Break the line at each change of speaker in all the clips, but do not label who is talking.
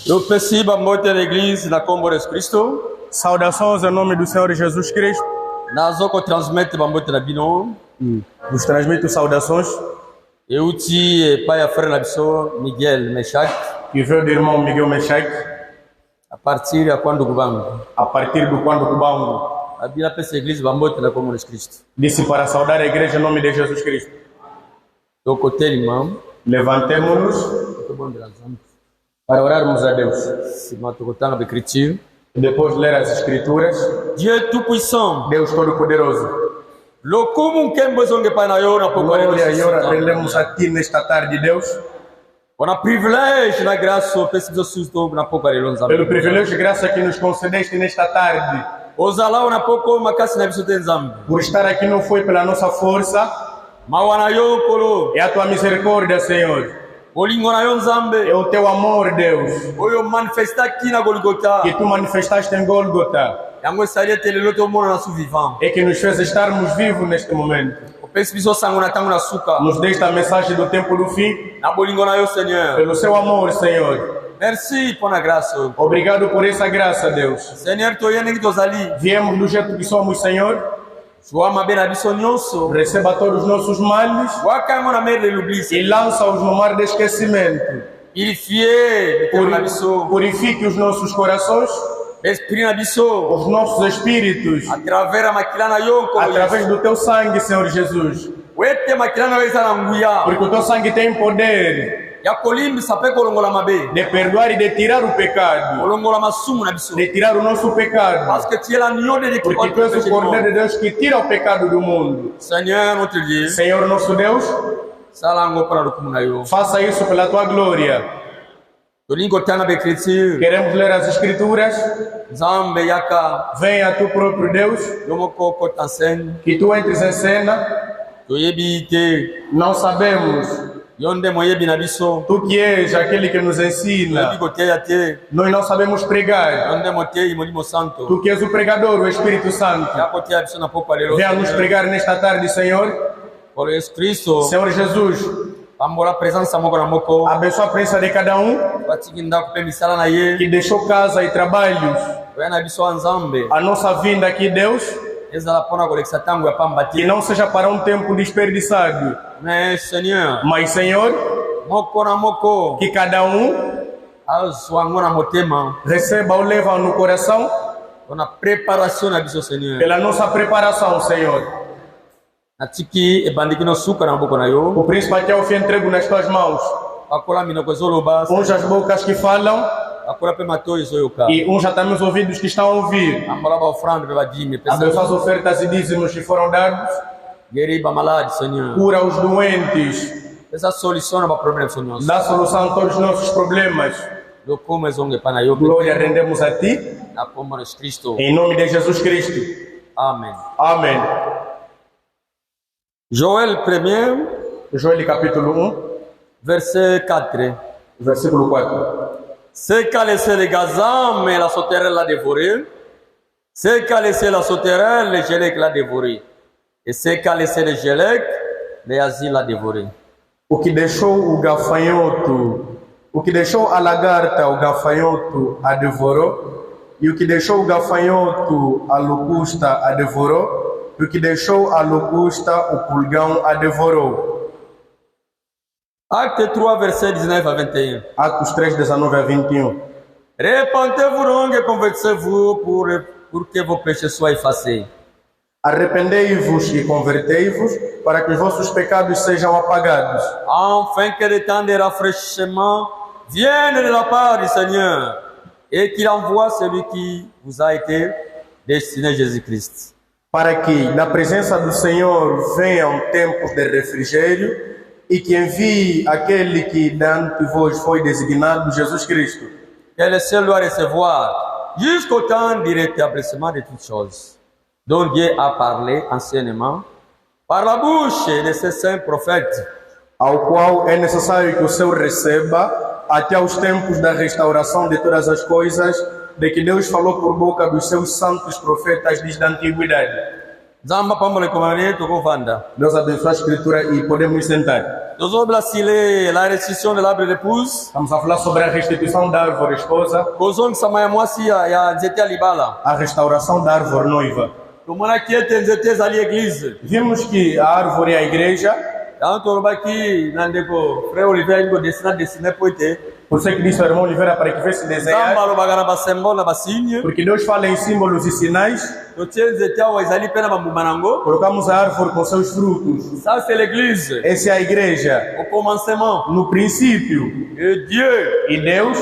Eu percebo a morte da igreja na Combo de Cristo.
Saudações em nome do Senhor Jesus Cristo.
Nós vamos transmitir a morte da Bino.
Vos transmito saudações.
Eu te pai a frère na pessoa Miguel Meshach.
Que veio do irmão Miguel Meshach.
A partir de quando Cubango.
A partir do quando Cubango.
A Bíblia pensa a igreja a morte na Combo de Cristo.
Disse para saudar a igreja em nome de Jesus Cristo.
Eu cotei irmão.
Levantemos-nos para orarmos a Deus.
Se matocotanga becretir.
Depois de ler as escrituras.
Dieu tout-puissant.
Deus Todo-Poderoso. Glória e honra rendemos a Ti nesta tarde, Deus.
On a privilégio na graça,
Pelo privilégio e graça que nos concedeste nesta tarde. Por estar aqui não foi pela nossa força. É a Tua misericórdia, Senhor. É o Teu amor, Deus. Que Tu manifestaste em Gólgota. É que nos fez estarmos vivos neste momento. Nos deste a mensagem do tempo do fim. Pelo Seu amor, Senhor.
Merci por a graça.
Obrigado por essa graça, Deus.
Senhor, tu és que ali.
Viemos do jeito que somos, Senhor. Receba todos os nossos males e lança-os no mar de esquecimento. Purifique os nossos corações, os nossos espíritos, através do Teu sangue, Senhor Jesus. Porque o Teu sangue tem poder de perdoar e de tirar o pecado, de tirar o nosso pecado, porque Tu és o Cordeiro de Deus que tira o pecado do mundo. Senhor nosso Deus, faça isso pela Tua glória. Queremos ler as escrituras. Venha Tu próprio Deus, que Tu entres em cena. Não sabemos. Tu que és aquele que nos ensina. Nós não sabemos pregar. Tu que és o pregador, o Espírito Santo. Venha nos pregar nesta tarde, Senhor. Senhor Jesus, abençoa a presença de cada um que deixou casa e trabalhos. A nossa vinda aqui, Deus, que não seja para um tempo desperdiçado. Mas, Senhor, que cada um receba ou leva no coração pela nossa preparação, Senhor. O príncipe até o fim entrego nas Tuas mãos. Uns as bocas que falam e uns já também os ouvidos que estão a ouvir. Abençoa as ofertas e dízimos que foram dados. Cura os doentes. Dá solução a todos os nossos problemas. Glória rendemos a Ti. Em nome de Jesus Cristo.
Amém.
Amém.
Joël 1,
Joël capítulo 1,
verset 4.
Versículo 4.
C'est qu'a laissé les gazans, mais la sauterelle l'a dévoré. C'est qu'a laissé la sauterelle, le gélec l'a dévoré. Et c'est qu'a laissé le gélec, le asile l'a dévoré.
O que deixou o gafanhoto, o que deixou a lagarta, o gafanhoto a devorou. E o que deixou o gafanhoto, a locusta a devorou. E o que deixou a locusta, o pulgão a devorou.
Acte 3, verset 19 à 21.
Atos 3, 19 a 21.
Repentez-vous donc et convertissez-vous pour que vos péchés soient effacés.
Arrependei-vos e convertei-vos para que os vossos pecados sejam apagados.
Afin que le temps de rafraîchissement vienne de la part du Seigneur et qu'il envoie celui qui vous a été destiné, Jésus-Christ.
Para que da presença do Senhor venham tempos de refrigério e que envie aquele que dante vos foi designado, Jesus Cristo.
Que le ciel doit recevoir jusqu'au temps du rétablissement de toutes choses, dont Dieu a parlé anciennement par la bouche de ses saints prophètes.
Ao qual é necessário que o Senhor receba até os tempos da restauração de todas as coisas, de que Deus falou por boca dos seus santos profetas desde a antiguidade.
Zamba pambole komane tokovanda.
Deus abençoe a escritura e podemos nos sentar.
Tozobla sile la restitution de l'arbre d'épouse.
Vamos a falar sobre a restituição da árvore esposa,
Kozong samaya mwasi ya nzete ya libala.
a restauração da árvore noiva.
Tomona kiete nzete ezali église.
Vimos que a árvore é a igreja.
Yango tolobaki na ndeko frère Olivier ngo dessiner poete.
Por isso é que disse o irmão Oliveira para que vesse desenhar.
Zamba alobaka na basymbole na basigne.
Porque Deus fala em símbolos e sinais.
Totie nzete awa ezali mpe na bambuma nango.
Colocamos a árvore com seus frutos.
Ça c'est l'église.
Essa é a igreja.
Au commencement.
No princípio.
Et Dieu.
E Deus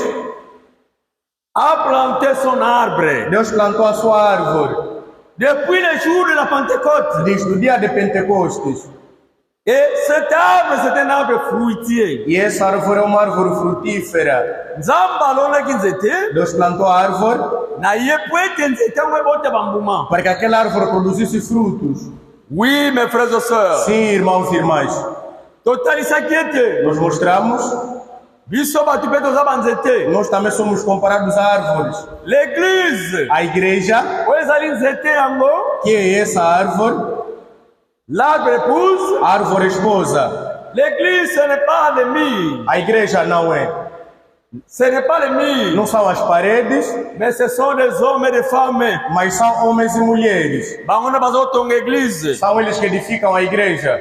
A planté son arbre.
Deus plantou a sua árvore.
Depuis le jour de la Pentecôte.
Desde o dia de Pentecostes.
Et cet arbre, c'est un arbre fruitier.
E essa árvore é uma árvore frutífera.
Nzamba alonaki nzete.
Deus plantou a árvore
Na ye po ete nzete yango ebota bambuma.
para que aquela árvore produzisse frutos.
Oui, mes frères et sœurs.
Sim, irmãos e irmãs.
Totalisaki ete.
Nós mostramos,
Biso batu mpe toza banzete.
nós também somos comparados a árvores.
L'église.
A igreja,
Oyo ezali nzete yango.
que é essa árvore,
L'arbre épouse.
a árvore esposa.
L'église, ce n'est pas les murs.
A igreja não é.
Ce n'est pas les murs.
Não são as paredes,
Mais ce sont des hommes et des femmes.
mas são homens e mulheres.
Bango nde bazotonga église.
São eles que edificam a igreja.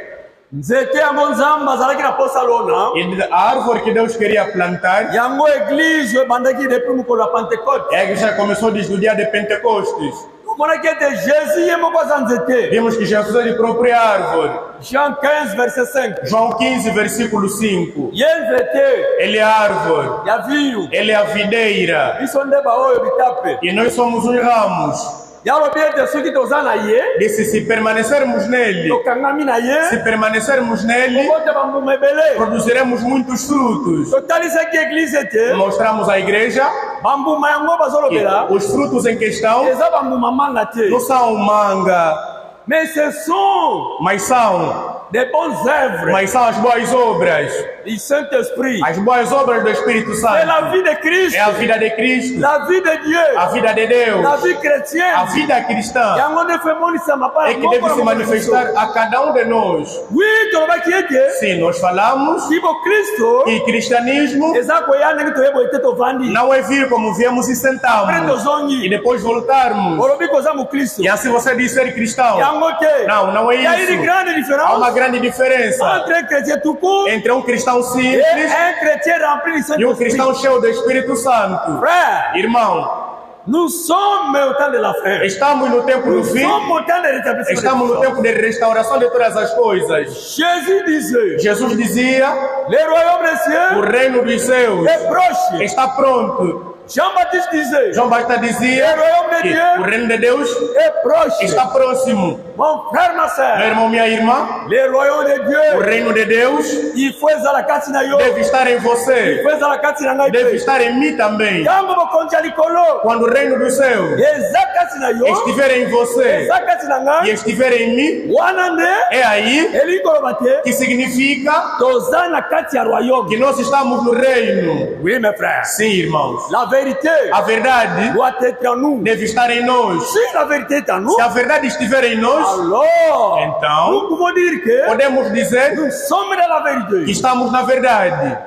Nzete yango nzambe azalaki na posa lona.
E a árvore que Deus queria plantar,
Yango église ebandaki depuis mokolo ya Pentecôte.
a igreja começou desde o dia de Pentecostes.
Tomonaki ete Jésus ye moko aza nzete.
Vimos que Jesus é de própria árvore.
Jean 15 verset 5.
João 15, versículo 5.
Ye nzete
Ele é a árvore.
ya vinho.
Ele é a videira.
Biso nde baoyo bitape.
E nós somos os ramos.
Yalobi ete soki toza na ye.
Disse, se permanecermos nele,
Tokangami na
se
ye.
permanecermos nele,
Okote bambuma ebele.
produziremos muitos frutos.
Totalisaki église ete.
Mostramos à igreja
Bambuma yango
que
bazolobela.
os frutos em questão
Eza bambuma manga te.
não são manga,
Mais ce sont
mas são
des bonnes œuvres
as boas obras.
du Saint-Esprit.
As boas obras do Espírito
C'est la
Santo.
vie de Christ.
É a vida de Cristo,
La vie de Dieu.
a vida de Deus,
La vie
a
chrétienne.
vida cristã.
Yango nde fe monisama pa
É que deve se manifestar a cada um de nós.
Oui, tolobaki ete
Sim, nós falamos
kibo Kristo
que cristianismo
eza koya ndenge toyeba ete tovandi
não é vir como viemos e
apres
sentamos e
tozongi
depois voltarmos.
olobi koza mokristo
E assim você diz ser cristão.
yango te.
Não é
Il y a une
isso.
grande
Há uma
différence
grande diferença
entre un chrétien tout court
entre um cristão
et
simples
un chrétien rempli du
e um
Saint-Esprit.
cristão cheio do Espírito Santo.
Frère,
Irmão,
nous sommes au temps de la fin.
estamos no tempo do
Nous
fim,
sommes au temps de rétablissement.
estamos no tempo de restauração de todas as coisas.
Jésus disait,
Jesus dizia,
le royaume des
o
cieux
reino dos céus
est proche.
está pronto.
Jean-Baptiste disait,
João Batista dizia que o reino de Deus
est proche.
está próximo.
Mon frère, ma
Meu
soeur,
irmão, minha irmã,
le royaume de
o
Dieu,
reino de Deus
il faut ezala kati na yo,
deve estar em
il
você,
faut ezala kati na ngai
deve
pe.
estar em mim também.
Yango bokonzi ya likolo,
Quando o reino dos céus
eza kati na yo,
estiver em você
eza kati na
e
ngai,
estiver em mim,
wana nde
é aí
elingi koloba te
que significa
toza na kati ya
que
royaume.
nós estamos no reino.
Oui, mes frères,
Sim, irmãos.
la vérité
A verdade
doit être en nous.
deve estar em nós.
Si la vérité est en nous,
Se a verdade estiver em nós,
alors
Então,
nous pouvons dire que
podemos dizer
nous sommes dans la
que
vérité.
estamos na verdade.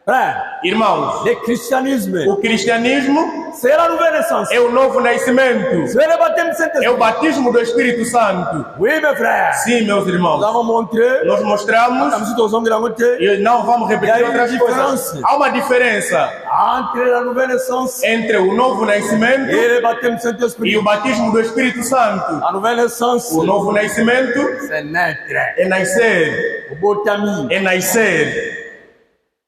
Frère,
Irmãos,
le christianisme,
o cristianismo
c'est la nouvelle naissance.
é o novo nascimento.
C'est le baptême du
É o
Saint-Esprit.
batismo do Espírito Santo.
Oui, mes frères.
Sim, meus
Nous
irmãos.
avons montré,
Nós mostramos
comme si nous sommes dans la montée,
e não vamos
E
repetir
aí,
outras
diferença?
coisas. Há uma diferença
entre la nouvelle naissance
entre o novo nascimento
et le baptême du
e
Saint-Esprit.
o batismo do Espírito Santo.
La nouvelle naissance,
O novo nascimento
c'est naître.
é nascer.
Au botami,
É nascer.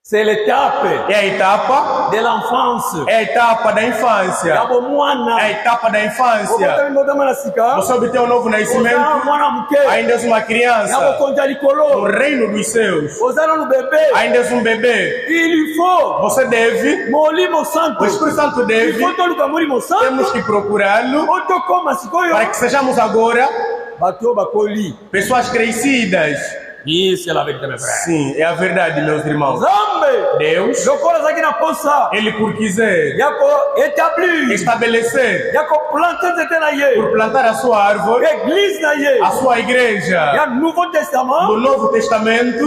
c'est l'étape
É a etapa.
de l'enfance.
É a etapa da infância.
Yabo
É a
mwana.
etapa da
Au
infância.
botami botama na sika.
Você obtém um novo
Ozana
nascimento,
mwana muke.
ainda és uma
Yabo
criança
konja
no
likolo.
reino dos céus.
Ozana no bébé.
Ainda és um bebê.
Il faut
Você deve,
molimo
o
santo.
Espírito Santo
Il
deve,
faut toluka molimo santo.
temos que procurá-lo
Otokoma sikoyo.
para que sejamos agora
Bato bakoli.
pessoas crescidas.
Isso é a verdade, meu frère.
Sim, é a verdade, meus irmãos. Deus, Ele por quiser estabelecer, por plantar a sua árvore, a sua igreja, no Novo Testamento,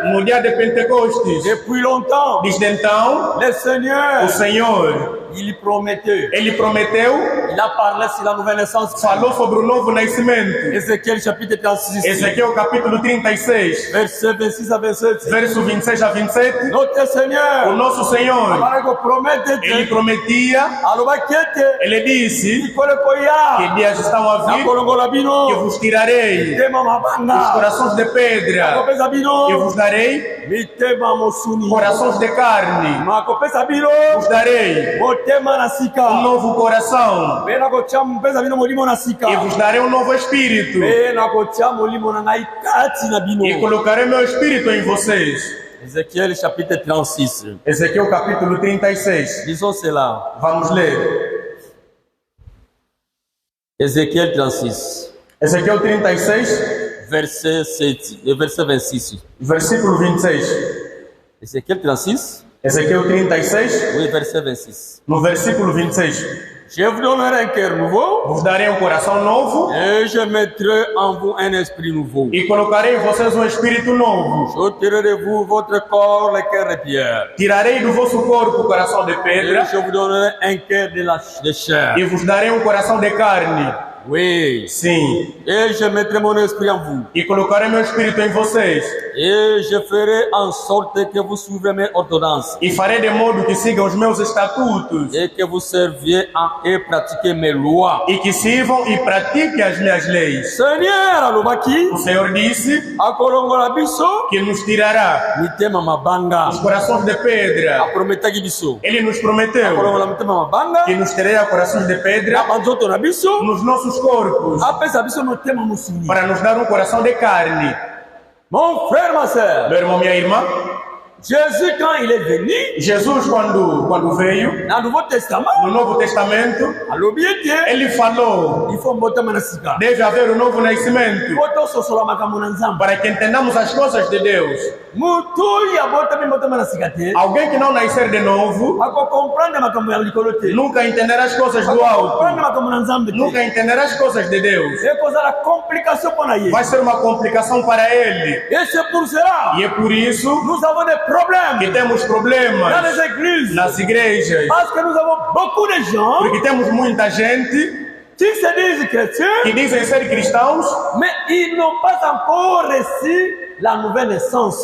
no dia de Pentecostes, desde então, o Senhor,
Ele prometeu.
Il
a parlé sur la nouvelle naissance.
Falou sobre o novo nascimento.
Ezequiel chapitre 36.
Ezequiel capítulo 36.
Verset 26 a 27.
Verso 26 a 27.
Notre Seigneur.
O nosso Senhor. Ele prometia. Ele disse que dias estão a vir que vos tirarei os corações de pedra e vos darei corações de carne. Vos darei um novo coração e vos darei um novo espírito e colocarei meu espírito em vocês.
Ezequiel chapitre 36.
Ezequiel capítulo 36.
Lisons cela.
Vamos ler.
Ezequiel 36.
Ezequiel 36.
Verset 7, verset 26.
Versículo 26.
Ezequiel 36.
Ezequiel 36.
Oui, verset 26.
No versículo 26.
Je vous donnerai un cœur nouveau.
Vos darei um coração novo.
Et je mettrai en vous un esprit nouveau.
E colocarei em vocês um espírito novo.
Je tirerai de vous votre corps, le cœur de pierre.
Tirarei do vosso corpo o coração de pedra.
Et je vous donnerai un cœur de chair.
E vos darei um coração de carne.
Oui.
Sim.
Et je mettrai mon esprit en vous.
E colocarei meu espírito em vocês.
Et je ferai en sorte que vous suivrez mes ordonnances.
E farei de modo que sigam os meus estatutos.
Et que vous serviez et pratiquez mes lois.
E que sirvam e pratiquem as minhas leis.
Seigneur, alobaki.
O Senhor disse
akolongola biso
que nos tirará
mitema mabanga.
Os corações de pedra.
Aprometaki biso.
Ele nos prometeu
akolongola mitema mabanga.
Que nos terá corações de pedra.
Banzoto na biso.
Nos nossos corpos.
Apesa biso mitema musuni.
Para nos dar um coração de carne.
Mon frère, ma sœur.
Meu irmão, minha irmã.
Jésus, quand il est venu,
Jesus, quando veio
no Novo Testamento,
ele falou: deve haver um novo nascimento para que entendamos as coisas de Deus. Alguém que não nascer de novo nunca entenderá as coisas do alto, nunca entenderá as coisas de Deus. Vai ser uma complicação para ele. E é por isso que temos problemas nas igrejas. Porque temos muita gente que dizem ser cristãos,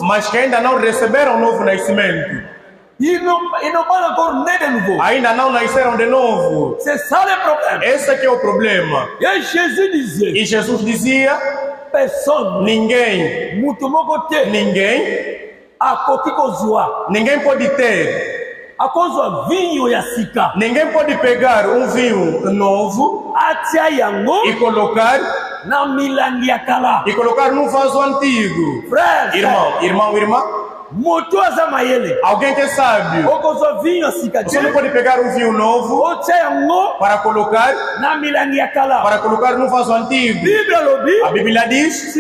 mas que ainda não receberam o novo nascimento. Ainda não nasceram de novo. Esse aqui é o problema. E Jesus dizia: ninguém pode ter. Ninguém pode pegar um vinho novo e colocar num vaso antigo. Irmão. Alguém que é sábio. Você não pode pegar um vinho novo para colocar num vaso antigo. A Bíblia diz: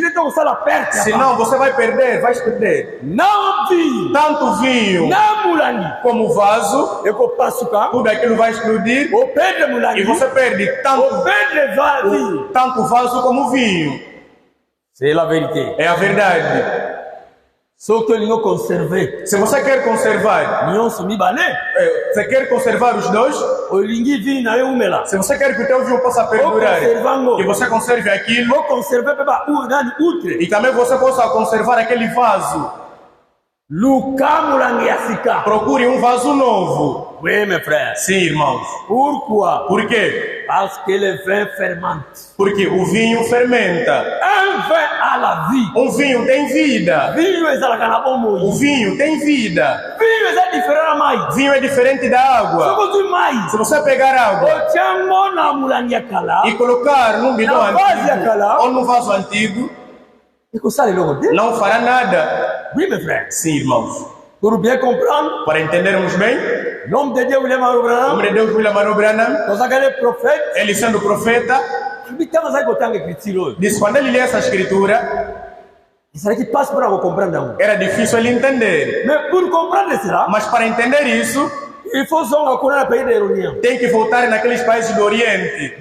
senão você vai perder, tanto vinho como o vaso, tudo aquilo vai explodir e você perde tanto o vaso como o vinho. É a verdade. Se você quer conservar, você quer conservar os dois, se você quer que o teu vinho possa perdurar, que você conserve aquilo, e também você possa conservar aquele vaso, procure um vaso novo.
Oui, mes frères.
Sim, irmãos.
Pourquoi?
Por quê?
Parce que le vin fermente.
Porque o vinho fermenta.
Un vin a la vie.
Um vinho tem vida. O vinho tem vida. Vinho é diferente da água. Se você pegar água e colocar num bidão antigo ou num vaso antigo, não fará nada.
Oui, mes frères.
Sim, irmãos.
Pour bien comprendre,
para entendermos bem,
l'homme de Deus William
Branham, ele sendo profeta,
disse
quando ele lê essa escritura, Era difícil ele entender. Mas para entender isso, tem que voltar naqueles países do Oriente.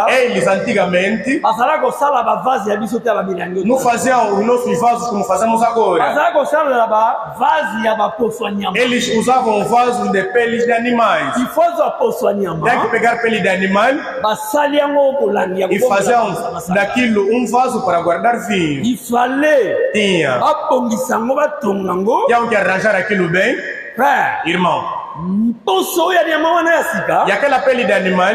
Eles antigamente não faziam os nossos vasos como fazemos agora. Eles usavam vasos de peles de animais. Tem que pegar pele de animal e faziam daquilo um vaso para guardar vinho. Tinha que arranjar aquilo bem. Irmão, e aquela pele de animal,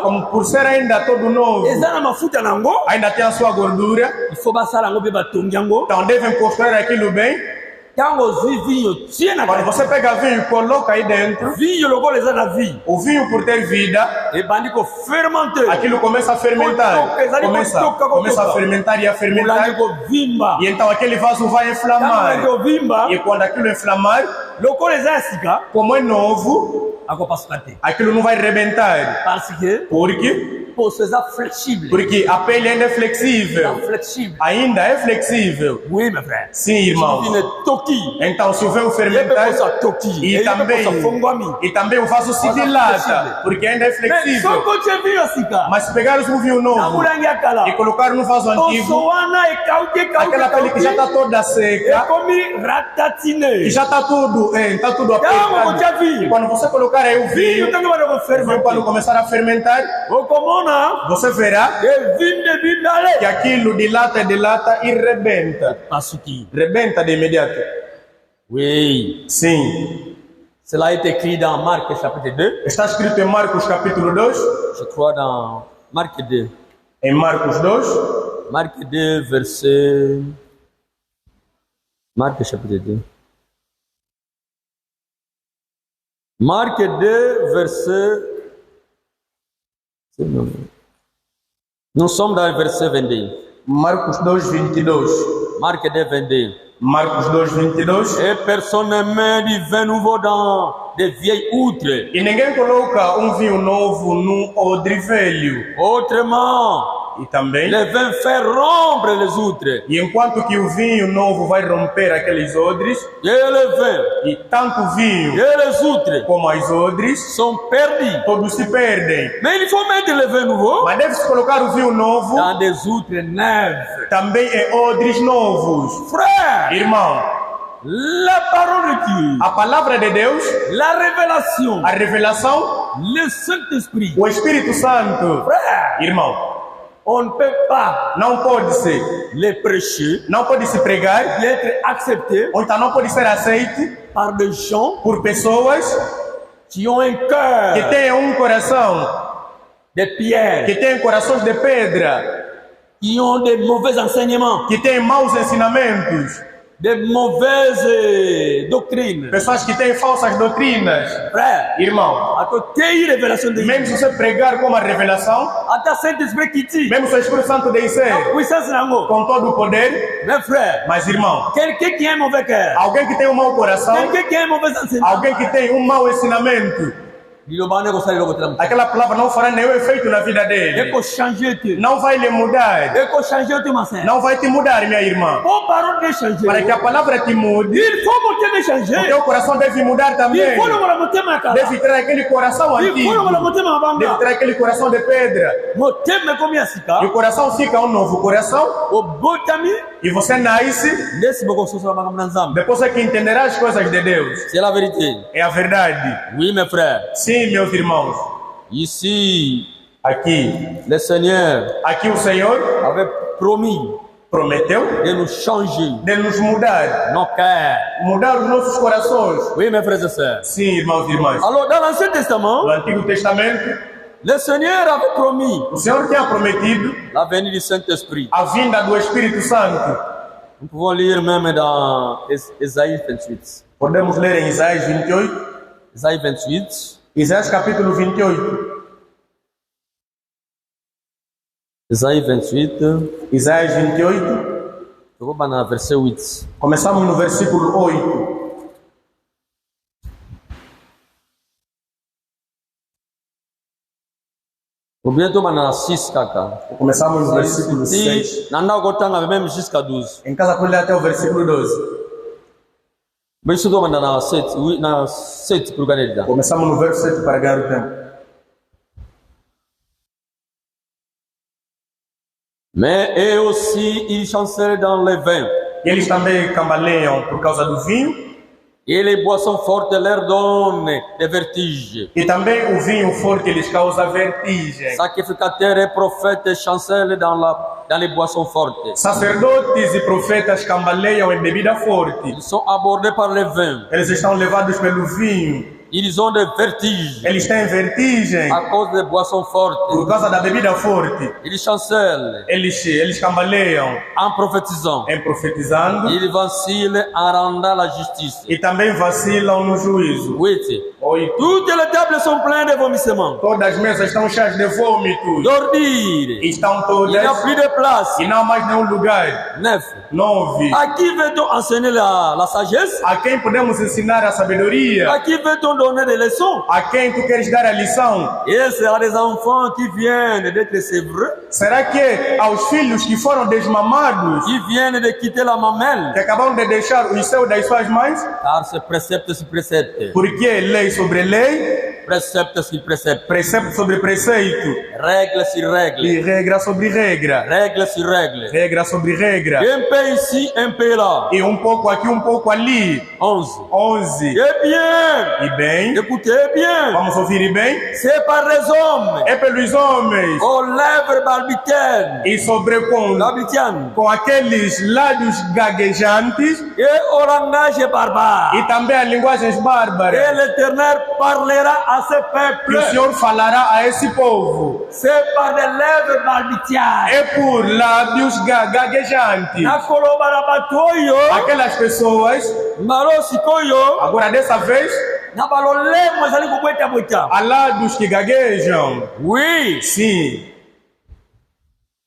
como por ser ainda todo novo, ainda tem a sua gordura, então devem construir aquilo bem. Quando você pega vinho e coloca aí dentro, o vinho por ter vida, aquilo começa a fermentar, começa a fermentar e a fermentar, e então aquele vaso vai inflamar, e quando aquilo inflamar, como é novo, aquilo não vai rebentar, porque a pele ainda é flexível. Ainda é flexível. Sim, irmão. Então se houver um fermentar e também o vaso se dilata, porque ainda é flexível. Mas se pegares um vinho novo e colocar no vaso antigo, aquela pele que já está toda seca, que já está tudo apertado, e quando você colocar aí o vinho, quando começar a fermentar, você verá que aquilo dilata e rebenta. Rebenta de imediato.
Oui.
Sim.
Cela est écrit dans Marc chapitre 2.
Está escrito em Marcos capítulo 2.
Je crois dans Marc 2.
Em Marcos 2.
Marc 2 verset... Marc chapitre 2. Marc 2 verset... Nous sommes dans le verset 22.
Marcos 2, 22.
Marc 2, 22.
Marcos 2, 22.
Et personne ne met du vin nouveau dans des vieilles outres.
E ninguém coloca um vinho novo num odre velho.
Autrement,
e também
le vin fait rompre les outres.
E enquanto que o vinho novo vai romper aqueles odres,
et le vin,
e tanto o vinho
et les outres
como as odres
sont perdus.
Todos se perdem.
Mais il faut mettre le vin nouveau,
mas deve-se colocar o vinho novo
dans des outres neuves.
Também em odres novos.
Frère,
irmão,
la parole de Dieu,
a palavra de Deus,
la révélation,
a revelação,
le Saint-Esprit,
o Espírito Santo,
frère,
irmão,
on ne peut pas
não pode se
les prêcher,
não pode se pregar,
et être accepté,
ou então não pode ser aceito
par des gens,
por pessoas
qui ont un cœur,
que têm um coração
de pierre,
que têm corações de pedra,
qui ont de mauvais enseignements,
que têm maus ensinamentos,
de mauvaises doctrines,
pessoas que têm falsas doutrinas.
Frère,
irmão, mesmo se você pregar com a revelação, mesmo se o Espírito Santo descer com todo o poder, mas irmão, alguém que tem um mau coração, alguém que tem um mau ensinamento, aquela palavra não fará nenhum efeito na vida dele. Não vai lhe mudar. Não vai te mudar, minha irmã. Para que a palavra te mude, o teu coração deve mudar também. Deve ter aquele coração antigo. Deve ter aquele coração de pedra. E o coração fica um novo coração. E você nasce. Depois é que entenderá as coisas de Deus.
C'est la vérité.
É a verdade.
Oui, mes frères.
Sim, meus irmãos.
Ici,
aqui,
le Seigneur,
aqui o Senhor prometeu
de nous changer,
de nos mudar,
nos cœurs,
mudar os nossos corações.
Oui, mes frères et sœurs.
Sim, irmãos e irmãs.
Alors, dans l'Ancien Testament,
no Antigo Testamento,
le Seigneur avait promis,
o Senhor tinha prometido
la venue du Saint-Esprit.
A vinda do Espírito Santo.
Nous pouvons lire même dans Isaïe 28.
Podemos ler em Isaías 28.
Isaïe 28.
Isaías capítulo 28.
Isaïe 28.
Isaías 28.
Eu vou para o versículo 8.
Começamos no versículo 8. Começamos no versículo 6.
Même jusqu'à 12.
Em casa com ele até o versículo 12. Começamos no verso 7 para ganhar o tempo.
Mais eux aussi, ils chancellent dans les vins.
Eles também cambaleiam por causa do vinho.
Et les boissons fortes leur donnent des vertiges.
E também o vinho forte lhes causa vertigem.
Sacrificateurs et prophètes chancellent dans les boissons fortes.
Sacerdotes e profetas cambaleiam em bebida forte.
Ils sont abordés par les vins.
Eles estão levados pelo vinho.
Ils ont des vertiges.
Eles têm vertigem
à cause des boissons fortes.
Por causa da bebida forte.
Ils chancellent.
Eles cambaleiam
en prophétisant.
Em profetizando.
Ils vacillent en rendant la justice.
E também vacilam no juízo.
8. Toutes les tables sont pleines de vomissements.
Todas as mesas estão cheias de vômitos.
D'ordures.
Estão todas.
Il n'y a plus de place.
E não há mais nenhum lugar.
9.
9.
À qui veut-on enseigner la sagesse?
A quem podemos ensinar a sabedoria?
À qui veut-on donner des leçons?
A quem tu queres dar a lição?
Et c'est des enfants qui viennent d'être sévrés.
Será que aos filhos que foram desmamados?
Qui viennent de quitter la mamelle?
Que acabaram de deixar o seio das suas mães?
Car c'est précepte sur précepte.
Porque lei sobre lei.
Précepte sur précepte.
Preceito sobre preceito.
Règle sur règle.
E regra sobre regra.
Règle sur règle.
Regra sobre regra.
Un peu ici, un peu là.
E pouco aqui, pouco ali.
11.
11.
Et bien.
E bem.
Écoutez bien.
Vamos ouvir bem.
C'est par les hommes.
É pelos homens.
Aux lèvres balbutiennes.
E sobre com aqueles lábios gaguejantes.
Et au langage barbare.
E também as linguagens bárbaras.
Et l'Éternel parlera à ce peuple.
E o Senhor falará a esse povo.
C'est par des lèvres balbutiennes.
É por lábios gaguejantes. Aquelas pessoas. Agora dessa vez. Há lábios que gaguejam.
Oui.
Sim.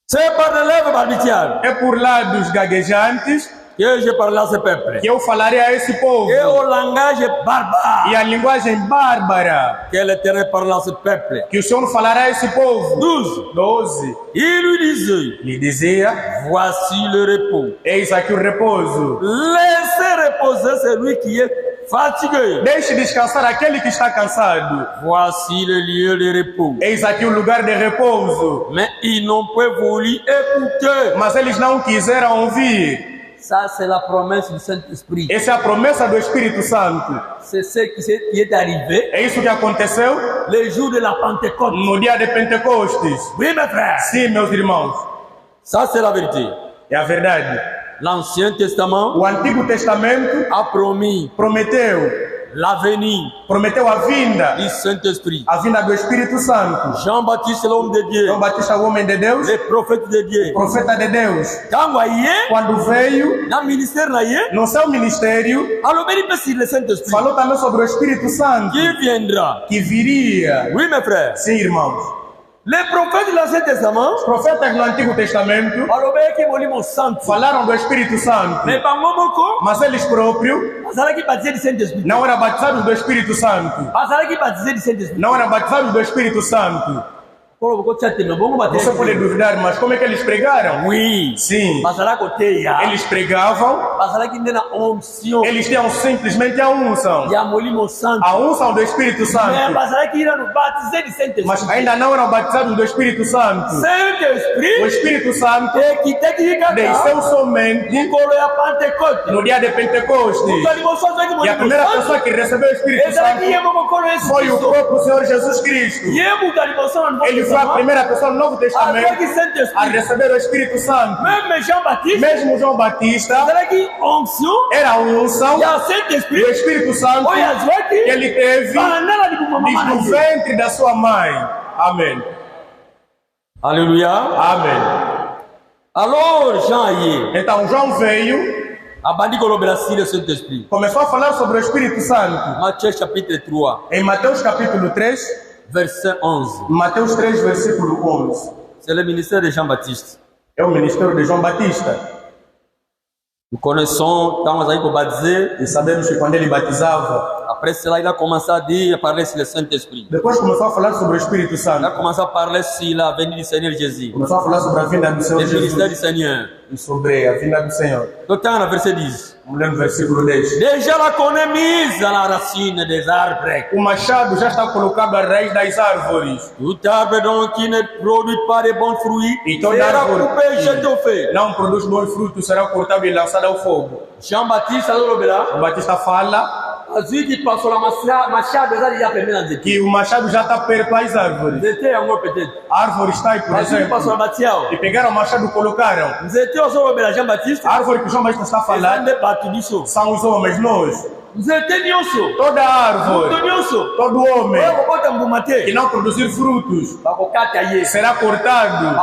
C'est par des lèvres balbutiennes.
É por lábios gaguejantes.
Que je parle à ce peuple.
Que eu falarei a esse povo.
Et au langage barbare.
E a linguagem bárbara.
Que l'Éternel parle à ce peuple.
Que o Senhor falará a esse povo.
12.
12.
Il lui disait.
Lhe dizia.
Voici le repos.
Eis aqui o repouso.
Laissez reposer celui qui est fatigué.
Deixe descansar aquele que está cansado.
Voici le lieu de repos.
Eis aqui o lugar de repouso.
Mais ils n'ont pas voulu écouter.
Mas eles não quiseram ouvir.
Ça, c'est la promesse du Saint-Esprit.
Essa é a promessa do Espírito Santo.
C'est ce qui est arrivé.
É isso que aconteceu
le jour de la Pentecôte.
No dia de Pentecostes.
Oui, mes frères.
Sim, meus irmãos.
Ça, c'est la vérité.
É a verdade.
L'Ancien Testament,
o Antigo Testamento, prometeu
l'avenir,
prometeu a vinda
do Saint-Esprit,
a vinda do Espírito Santo.
Jean-Baptiste, l'homme de Dieu,
João Batista, o homem de Deus,
le prophète de Dieu,
o profeta de Deus. Quando veio no seu ministério, falou também sobre o Espírito Santo, que viria.
Oui, mes frères.
Sim, irmãos.
Les prophètes de l'Ancien Testament,
os profetas do Antigo Testamento, falaram do Espírito Santo, mas eles próprios não eram batizados do Espírito Santo. Não eram batizados do Espírito Santo. Você pode duvidar, mas como é que eles pregaram?
Oui.
Sim. Eles pregavam. Eles tinham simplesmente a unção. A unção do Espírito Santo. Mas ainda não eram batizados do Espírito Santo. O Espírito Santo desceu somente no dia de Pentecostes. E a primeira pessoa que recebeu o Espírito Santo foi o próprio Senhor Jesus Cristo. Ele foi a primeira pessoa no Novo Testamento a receber o Espírito Santo. Mesmo João Batista era a unção do Espírito Santo que ele teve desde o ventre da sua mãe. Amém.
Aleluia.
Amém.
Alors Jean aí.
Então João veio. Começou a falar sobre o Espírito Santo.
Matthieu chapitre 3.
Em Mateus capítulo 3.
Verset 11.
Mateus 3, versículo 11.
C'est le ministère de Jean-Baptiste.
É o ministério de João Batista.
Nous connaissons, estamos aí para baptiser,
e sabemos que quando ele batizava,
a Après cela, il a commencé à dire, à parler sur le Saint-Esprit.
Depois começou a falar sobre o Espírito
Il a
Santo.
commencé à parler sur la venue du Seigneur Jésus.
Começou a falar sobre a vinda do Senhor
Le ministère du
Jesus
Seigneur.
e sobre a vinda do Senhor.
Donc, dans le verset 10.
Vamos ler no versículo 10.
Déjà la qu'on est mise à la racine des arbres.
O machado já está colocado à raiz das árvores.
Tout arbre donc qui ne produit pas de bons fruits
E toda
sera
árvore
coupé et jeté au feu.
que não produz bons frutos será cortado e lançado ao fogo.
Jean-Baptiste, alors,
O Batista fala
celui qui passe sur la machade, déjà permis dans le
que o machado já está perto às árvores.
C'était en gros peut-être.
A árvore está aí, por
Celui qui passe sur
exemplo.
la matière.
E pegaram o machado e colocaram.
Nous étions au sommet de Jean-Baptiste.
A árvore que João Batista está
Ils ont
falando
débattu du saut.
são os homens, nós.
Nous étions au saut.
Toda árvore,
Nous étions au saut.
todo homem que
Que
não produzir frutos
não
será cortado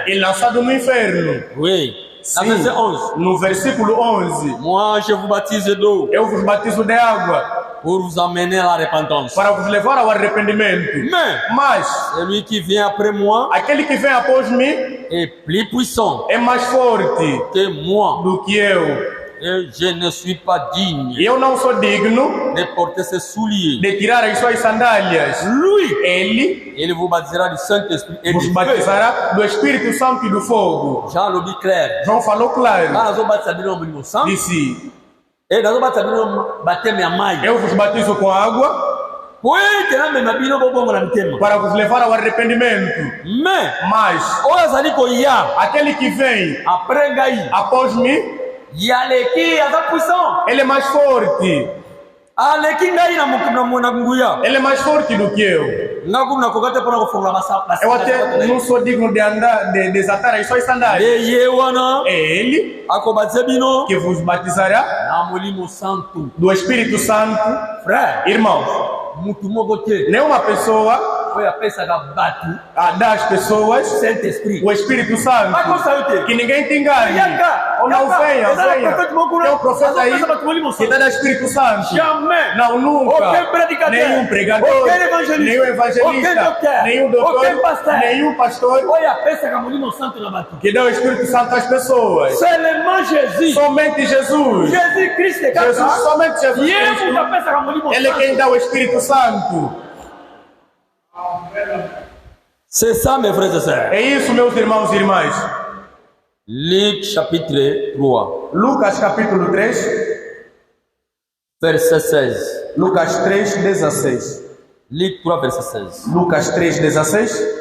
e lançado no inferno.
Oui. Dans
Sim,
verset 11.
no versículo 11.
Moi, je vous baptise d'eau
Eu vos batizo de água
pour vous amener à la repentance.
para vos levar ao arrependimento. Mas
Celui qui vient après moi
aquele que vem após mim
est plus puissant
é mais forte
que moi.
do que eu.
Et je ne suis pas digne
E eu não sou digno
de porter ses souliers.
de tirar as suas sandálias.
Lui,
Ele
il vous baptisera du Saint-Esprit et
vos
du feu.
batizará do Espírito Santo e do fogo.
Jean le dit clair.
João falou claro.
Quand nous baptisons dans le sang,
Disse:
et nous baptisons dans le baptême à maille.
eu vos batizo com água
Oui, que là, mais ma bino bobo mon habitement.
para vos levar ao arrependimento.
Mais,
Mas
oya zali ko ya
aquele que vem
après ngai.
após mim,
Yaleki aza puissant.
ele é mais forte.
Aleki ngai na nguya.
Ele é mais forte do que eu.
Ngaku na kokate pona kofonga basa.
Eu até não sou digno de andar, de desatar as suas sandálias.
Ye wana
É ele
akobatse bino
que vos batizará
na molimo santo.
do Espírito Santo.
Frère,
Irmãos,
mutu moko te.
nenhuma pessoa
Oya pesa ga batu.
dá às pessoas
Saint-Esprit.
o Espírito Santo.
Vai constar o
Que ninguém te engane. Ou não venha. Tem um profeta aí que dá do Espírito Santo.
Jamais.
Não, nunca.
Aucun prédicateur.
Nenhum pregador.
Aucun évangéliste.
Nenhum evangelista.
Aucun docteur.
Nenhum doutor.
Aucun pasteur.
Nenhum pastor
Oya pesa ga molimo santo na batu.
que dá o Espírito Santo às pessoas.
Seulement Jésus.
Somente Jesus.
Jésus Christ est
Jesus, somente Jesus
Yeye
Cristo.
muta pesa ga molimo
Ele é quem
santo.
dá o Espírito Santo.
C'est ça mes frères et sœurs.
É isso, meus irmãos e irmãs.
Luc chapitre 3,
Lucas capítulo 3.
verset 16.
Lucas 3, 16.
Luc 3, verset 16.
Lucas 3, 16.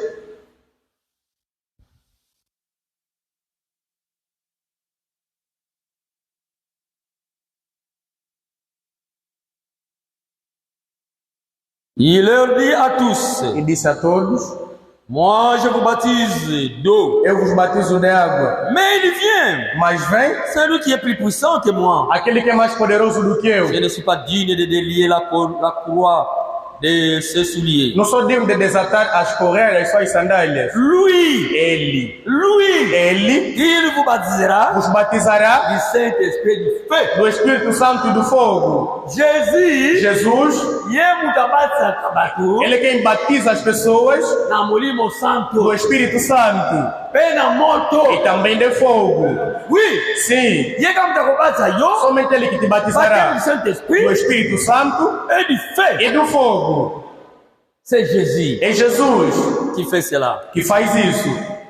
Il leur dit à tous,
E disse a todos:
moi je vous baptise d'eau.
eu vos batizo de água.
Mais il vient,
Mas vem
celui qui est plus puissant que moi.
aquele que é mais poderoso do que eu.
Je ne suis pas digne de délier la croix de ses souliers.
Não sou digno de desatar as correias das suas sandálias.
Lui,
Ele
il vous baptisera
vos batizará
du Saint-Esprit du feu.
do Espírito Santo e do fogo.
Jésus,
Jesus,
ye mutabatsa kabatu,
ele é quem batiza as pessoas
na molimo santo,
do Espírito Santo
pe na moto.
e também de fogo.
Oui,
Sim,
ye kama mutakobatsa yo,
somente ele que te
baptême
batizará
du Saint-Esprit
do Espírito Santo
et du feu.
e do fogo.
C'est Jésus
É Jesus
qui fait cela.
que faz isso.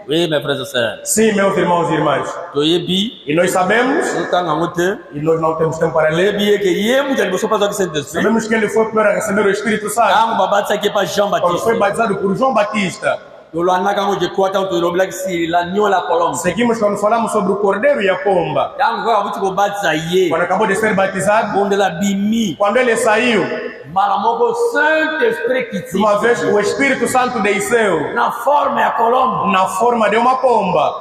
Oui, mes frères et sœurs.
Sim, meus irmãos e irmãs.
Toyebi,
E nós sabemos,
ntanga ngote,
e nós não temos tempo para ler,
toyebi que ye muta liboso pas do Saint-Esprit.
sabemos que ele foi primeiro a receber o Espírito Santo.
Tango babatisa ke pa Jean
Quando foi
Baptiste.
batizado por João Batista.
Tolwana kango je kwata to lobla ki la nyola colombe.
Seguimos quando falamos sobre o cordeiro e a pomba.
Tango kwa buti ko batisa ye.
Quando acabou de ser batizado,
Bonde la bimi.
quando ele saiu,
Mara moko Saint-Esprit
de
kiti.
uma vez o Espírito Santo desceu
Na forma ya colombe.
na forma de uma pomba.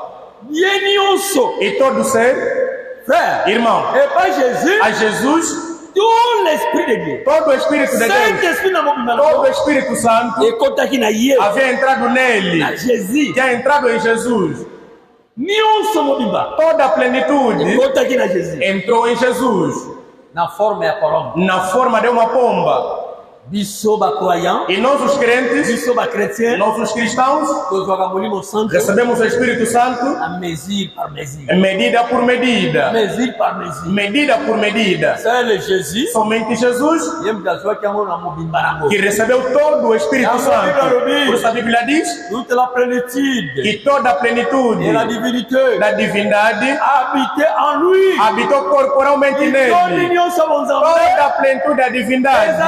Ye nyonso.
E todo ser,
Frère,
irmão,
et pas Jésus,
a Jesus,
tout l'Esprit de Dieu.
todo o Espírito de Deus,
Saint-Esprit na mobimba na
todo o Espírito Santo
ekotaki na ye.
havia entrado nele,
Na Jésus.
tinha entrado em Jesus.
Nyonso mobimba.
Toda a plenitude
Ekotaki na Jésus.
entrou em Jesus,
Na forma ya colombe.
na forma de uma pomba. E nós os crentes, nós os cristãos, recebemos o Espírito Santo medida por medida. Medida por medida. Somente Jesus que recebeu todo o Espírito Santo. Por isso a Bíblia diz que toda a plenitude da divindade habitou corporalmente nele. Toda a plenitude da divindade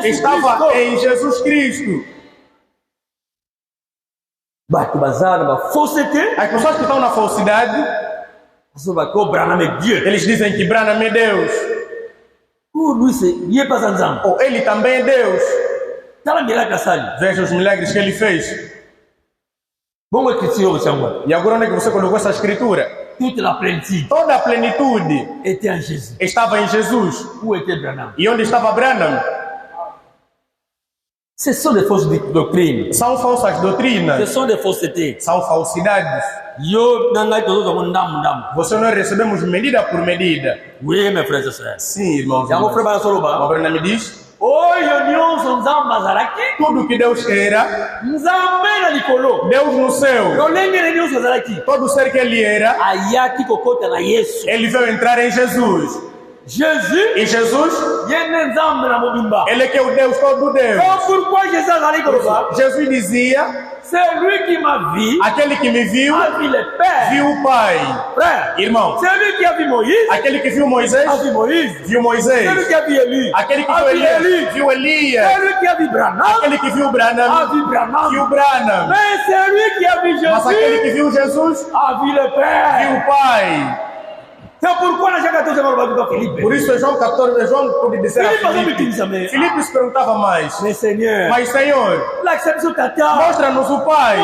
estava em Jesus Cristo. As pessoas que estão na falsidade, eles dizem que Branham é Deus. Ou ele também é Deus. Veja os milagres que ele fez. E agora onde é que você colocou essa escritura? Toda a plenitude estava em Jesus. E onde estava Branham?
São falsas doutrinas.
São falsas doutrinas. São falsidades. Você nós recebemos medida por medida.
Oui, mes frères et sœurs.
Sim, irmãos.
O
Branham me diz: tudo que Deus era, Deus no céu, todo ser que ele era, ele veio entrar em Jesus. E Jesus, ele é que é o Deus todo Deus. Jesus dizia: aquele que me viu, viu o Pai. Irmão, aquele que viu Moisés, viu Moisés. Aquele que viu Elias, viu Elias. Aquele que viu Branham, viu Branham. Mas aquele que viu Jesus, viu o Pai. Por isso João 14, João pode dizer a Filipe. Filipe se perguntava mais: mas Senhor, mostra-nos o Pai.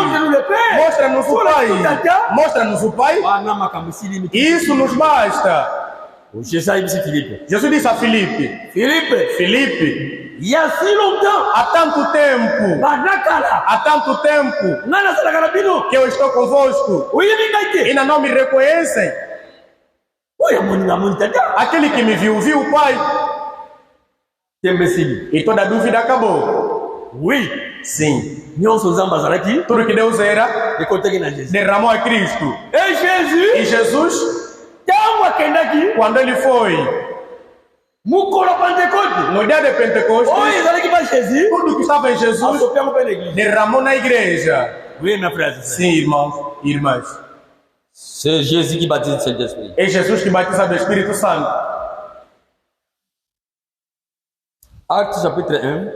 Mostra-nos o Pai. Mostra-nos o Pai. Isso nos basta. Jesus disse a Filipe: Filipe,
e assim longtemps,
há tanto tempo que eu estou convosco e ainda não me reconhecem. Aquele que me viu, viu o Pai. E toda dúvida acabou. Sim. Tudo que Deus era, derramou a Cristo. E Jesus, quando ele foi no dia de Pentecostes, tudo que estava em Jesus derramou na igreja. Sim, irmãos e irmãs.
C'est Jésus qui baptise le Saint-Esprit.
É Jesus que batiza do Espírito Santo.
Actes chapitre 1.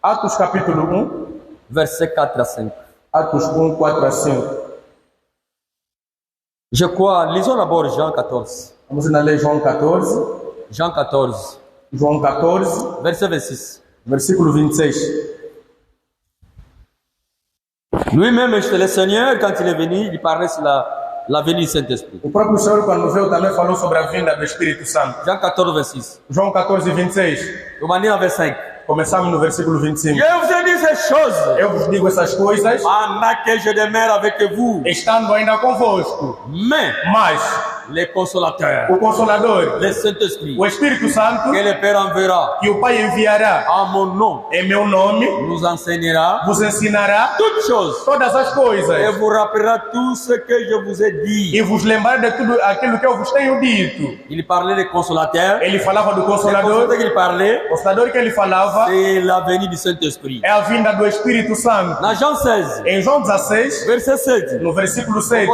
Atos capítulo 1.
Verset 4 à 5.
Atos 1, 4 a 5.
Je crois, lisons d'abord Jean 14.
Vamos ler João 14.
Jean 14.
João 14.
Verset 26.
Versículo 26.
Lui-même, le Seigneur, quand il est venu, il parlait sur la venue du Saint-Esprit.
O próprio Senhor, quando veio, também falou sobre a vinda do Espírito Santo.
Jean 14, 26.
João 14, 26.
Eu mandei no verset 5.
Começamos no versículo 25.
Je vous ai dit ces choses.
Eu vos digo essas coisas
pendant que je demeure avec vous.
Estando ainda convosco. Mas
le Consolateur,
o Consolador,
le Saint-Esprit,
o Espírito Santo,
que le Père enverra,
que o Pai enviará
en mon nom,
em meu nome,
nous enseignera,
vos ensinará
toutes choses,
todas as coisas,
et vous rappellera tout ce que je vous ai dit.
E vos lembrar de tudo aquilo que eu vos tenho dito.
Il parlait de Consolateur.
Ele falava do Consolador.
Que ele parlait,
o Consolador que ele falava,
c'est la venue du Saint-Esprit.
É a vinda do Espírito Santo.
Na Jean 16,
em João 16,
verset 7,
no versículo 7,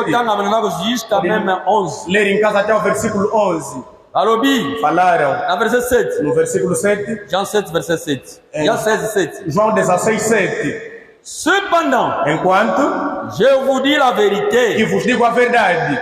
jusqu'à même 11.
Ler em casa até o versículo 11.
Alobi,
falaram.
Na verset 7.
No versículo 7.
Jean 7, verset 7. Jean 16, 7.
João 16, 7.
Cependant,
enquanto
je vous dis la vérité,
que vos digo a verdade,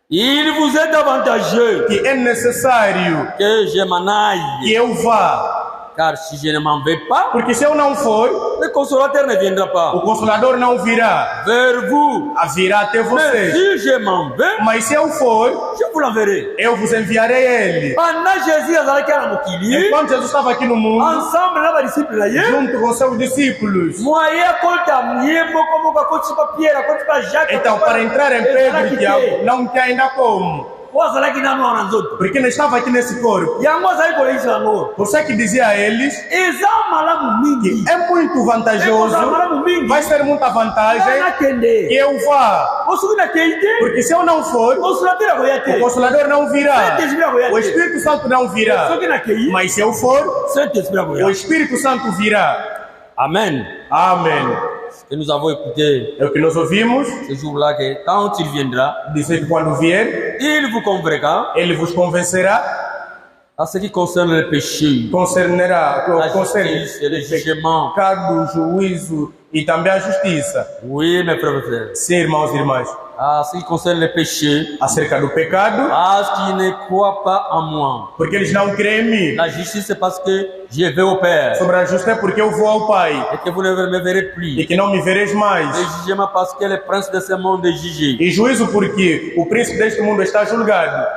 il vous est avantageux
que é necessário
que je m'en aille,
que eu vá.
Car si je ne m'en vais pas,
porque se eu não for,
le Consolateur ne viendra pas.
O Consolador não virá
vers vous,
virá até vocês.
Si je m'en vais,
mas se eu for,
je vous l'enverrai.
Eu vos enviarei ele. Enquanto Jesus estava aqui no mundo, junto com seus discípulos, então para entrar em Pedro e Tiago, não tinha ainda como. Porque não estava aqui nesse corpo. Por isso é que dizia a eles que é muito vantajoso, vai ser muita vantagem que eu vá. Porque se eu não for, o Consolador não virá, o Espírito Santo não virá. Mas se eu for, o Espírito Santo virá.
Amen.
Amém.
Et nous avons écouté
É o que nós ouvimos.
ce jour-là que quand il viendra,
Dizer que quando vier,
il vous convaincra
ele vos convencerá,
à ce qui concerne le péché,
concernerá
la justice et le jugement.
pecado, juízo e também a justiça.
Oui, mes frères et frères.
Sim, irmãos e irmãs,
À ce qui concerne le péché,
acerca do pecado,
à ce qui ne croit pas en moi.
porque eles não creem em mim.
La justice, c'est parce que je vais au Père
Sobre a justiça é porque eu vou ao Pai
et que vous ne me verrez
e
plus.
que não me vereis mais.
Le jugement parce que le prince de ce monde est jugé.
E juízo porque o príncipe deste mundo está julgado.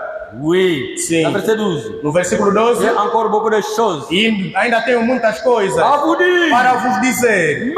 Oui.
Sim.
La verset 12.
No versículo 12,
J'ai encore beaucoup de choses
e ainda tenho muitas coisas
à vous dire.
para vos dizer,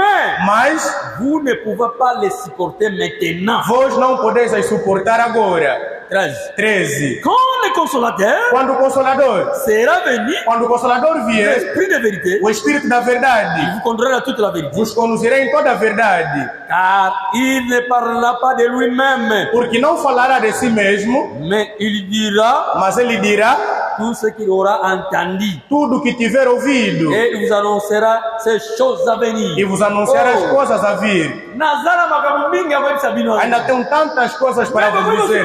mas
Vous ne pouvez pas les supporter maintenant.
vós não podeis as suportar agora.
13.
13.
Quand le consolateur
Quando o Consolador,
sera venu,
quando o Consolador vier,
l'esprit de vérité,
o Espírito da
il
verdade
vous conduira à toute la vérité.
vos conduzirá em toda a verdade,
Car il ne parlera pas de lui-même,
porque não falará de si mesmo,
mais il dira
mas ele dirá
tout ce qu'il aura entendu.
tudo o que tiver ouvido
Et il vous annoncera ces choses à venir.
e vos anunciará as coisas a vir.
Nazara makambo mingi ambayo sabino.
Ainda tem tantas coisas para vos dizer,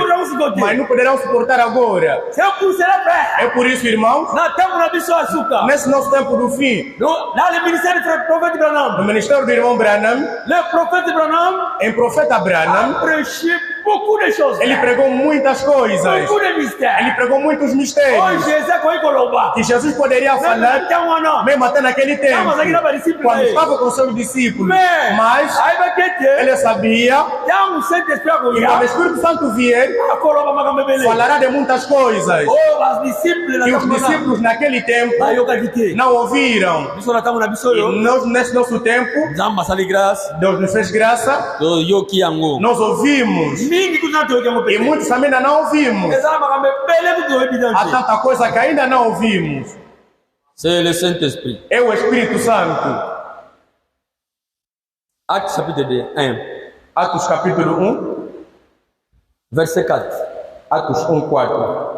mas não poderão suportar agora. É por isso, irmãos,
Na tempo na biso asuka.
nesse nosso tempo do fim,
Dans le ministère du prophète Branham,
no ministério do irmão Branham,
le prophète Branham
em profeta
a
Branham,
prêché beaucoup de choses.
ele pregou muitas coisas,
Beaucoup de mystères.
ele pregou muitos
Oh,
mistérios
Jésus foi koloba.
que Jesus poderia falar mesmo até naquele tempo, quando estava com seus discípulos, mas
aí vai que
ele sabia
tem Saint-Esprit
que quando o Espírito Santo vier,
a koloba makambo bele.
falará de muitas coisas
Oh, as discípulos
que os discípulos naquele tempo
aí eu quero
não ouviram.
biso na tamu na biso
E
yo.
nós, nesse nosso tempo,
Nzamba sali grâce.
Deus nos fez graça,
Do yoki yango.
nós ouvimos,
Mingi kuna to yango
e
pe.
muitos também ainda não ouvimos.
Eza makambo bele kuto
Há
evidente.
tanta coisa que ainda não ouvimos.
C'est le Saint-Esprit.
É o Espírito Santo.
Acte chapitre 1,
Atos capítulo 1,
verset 4.
Atos 1, 4.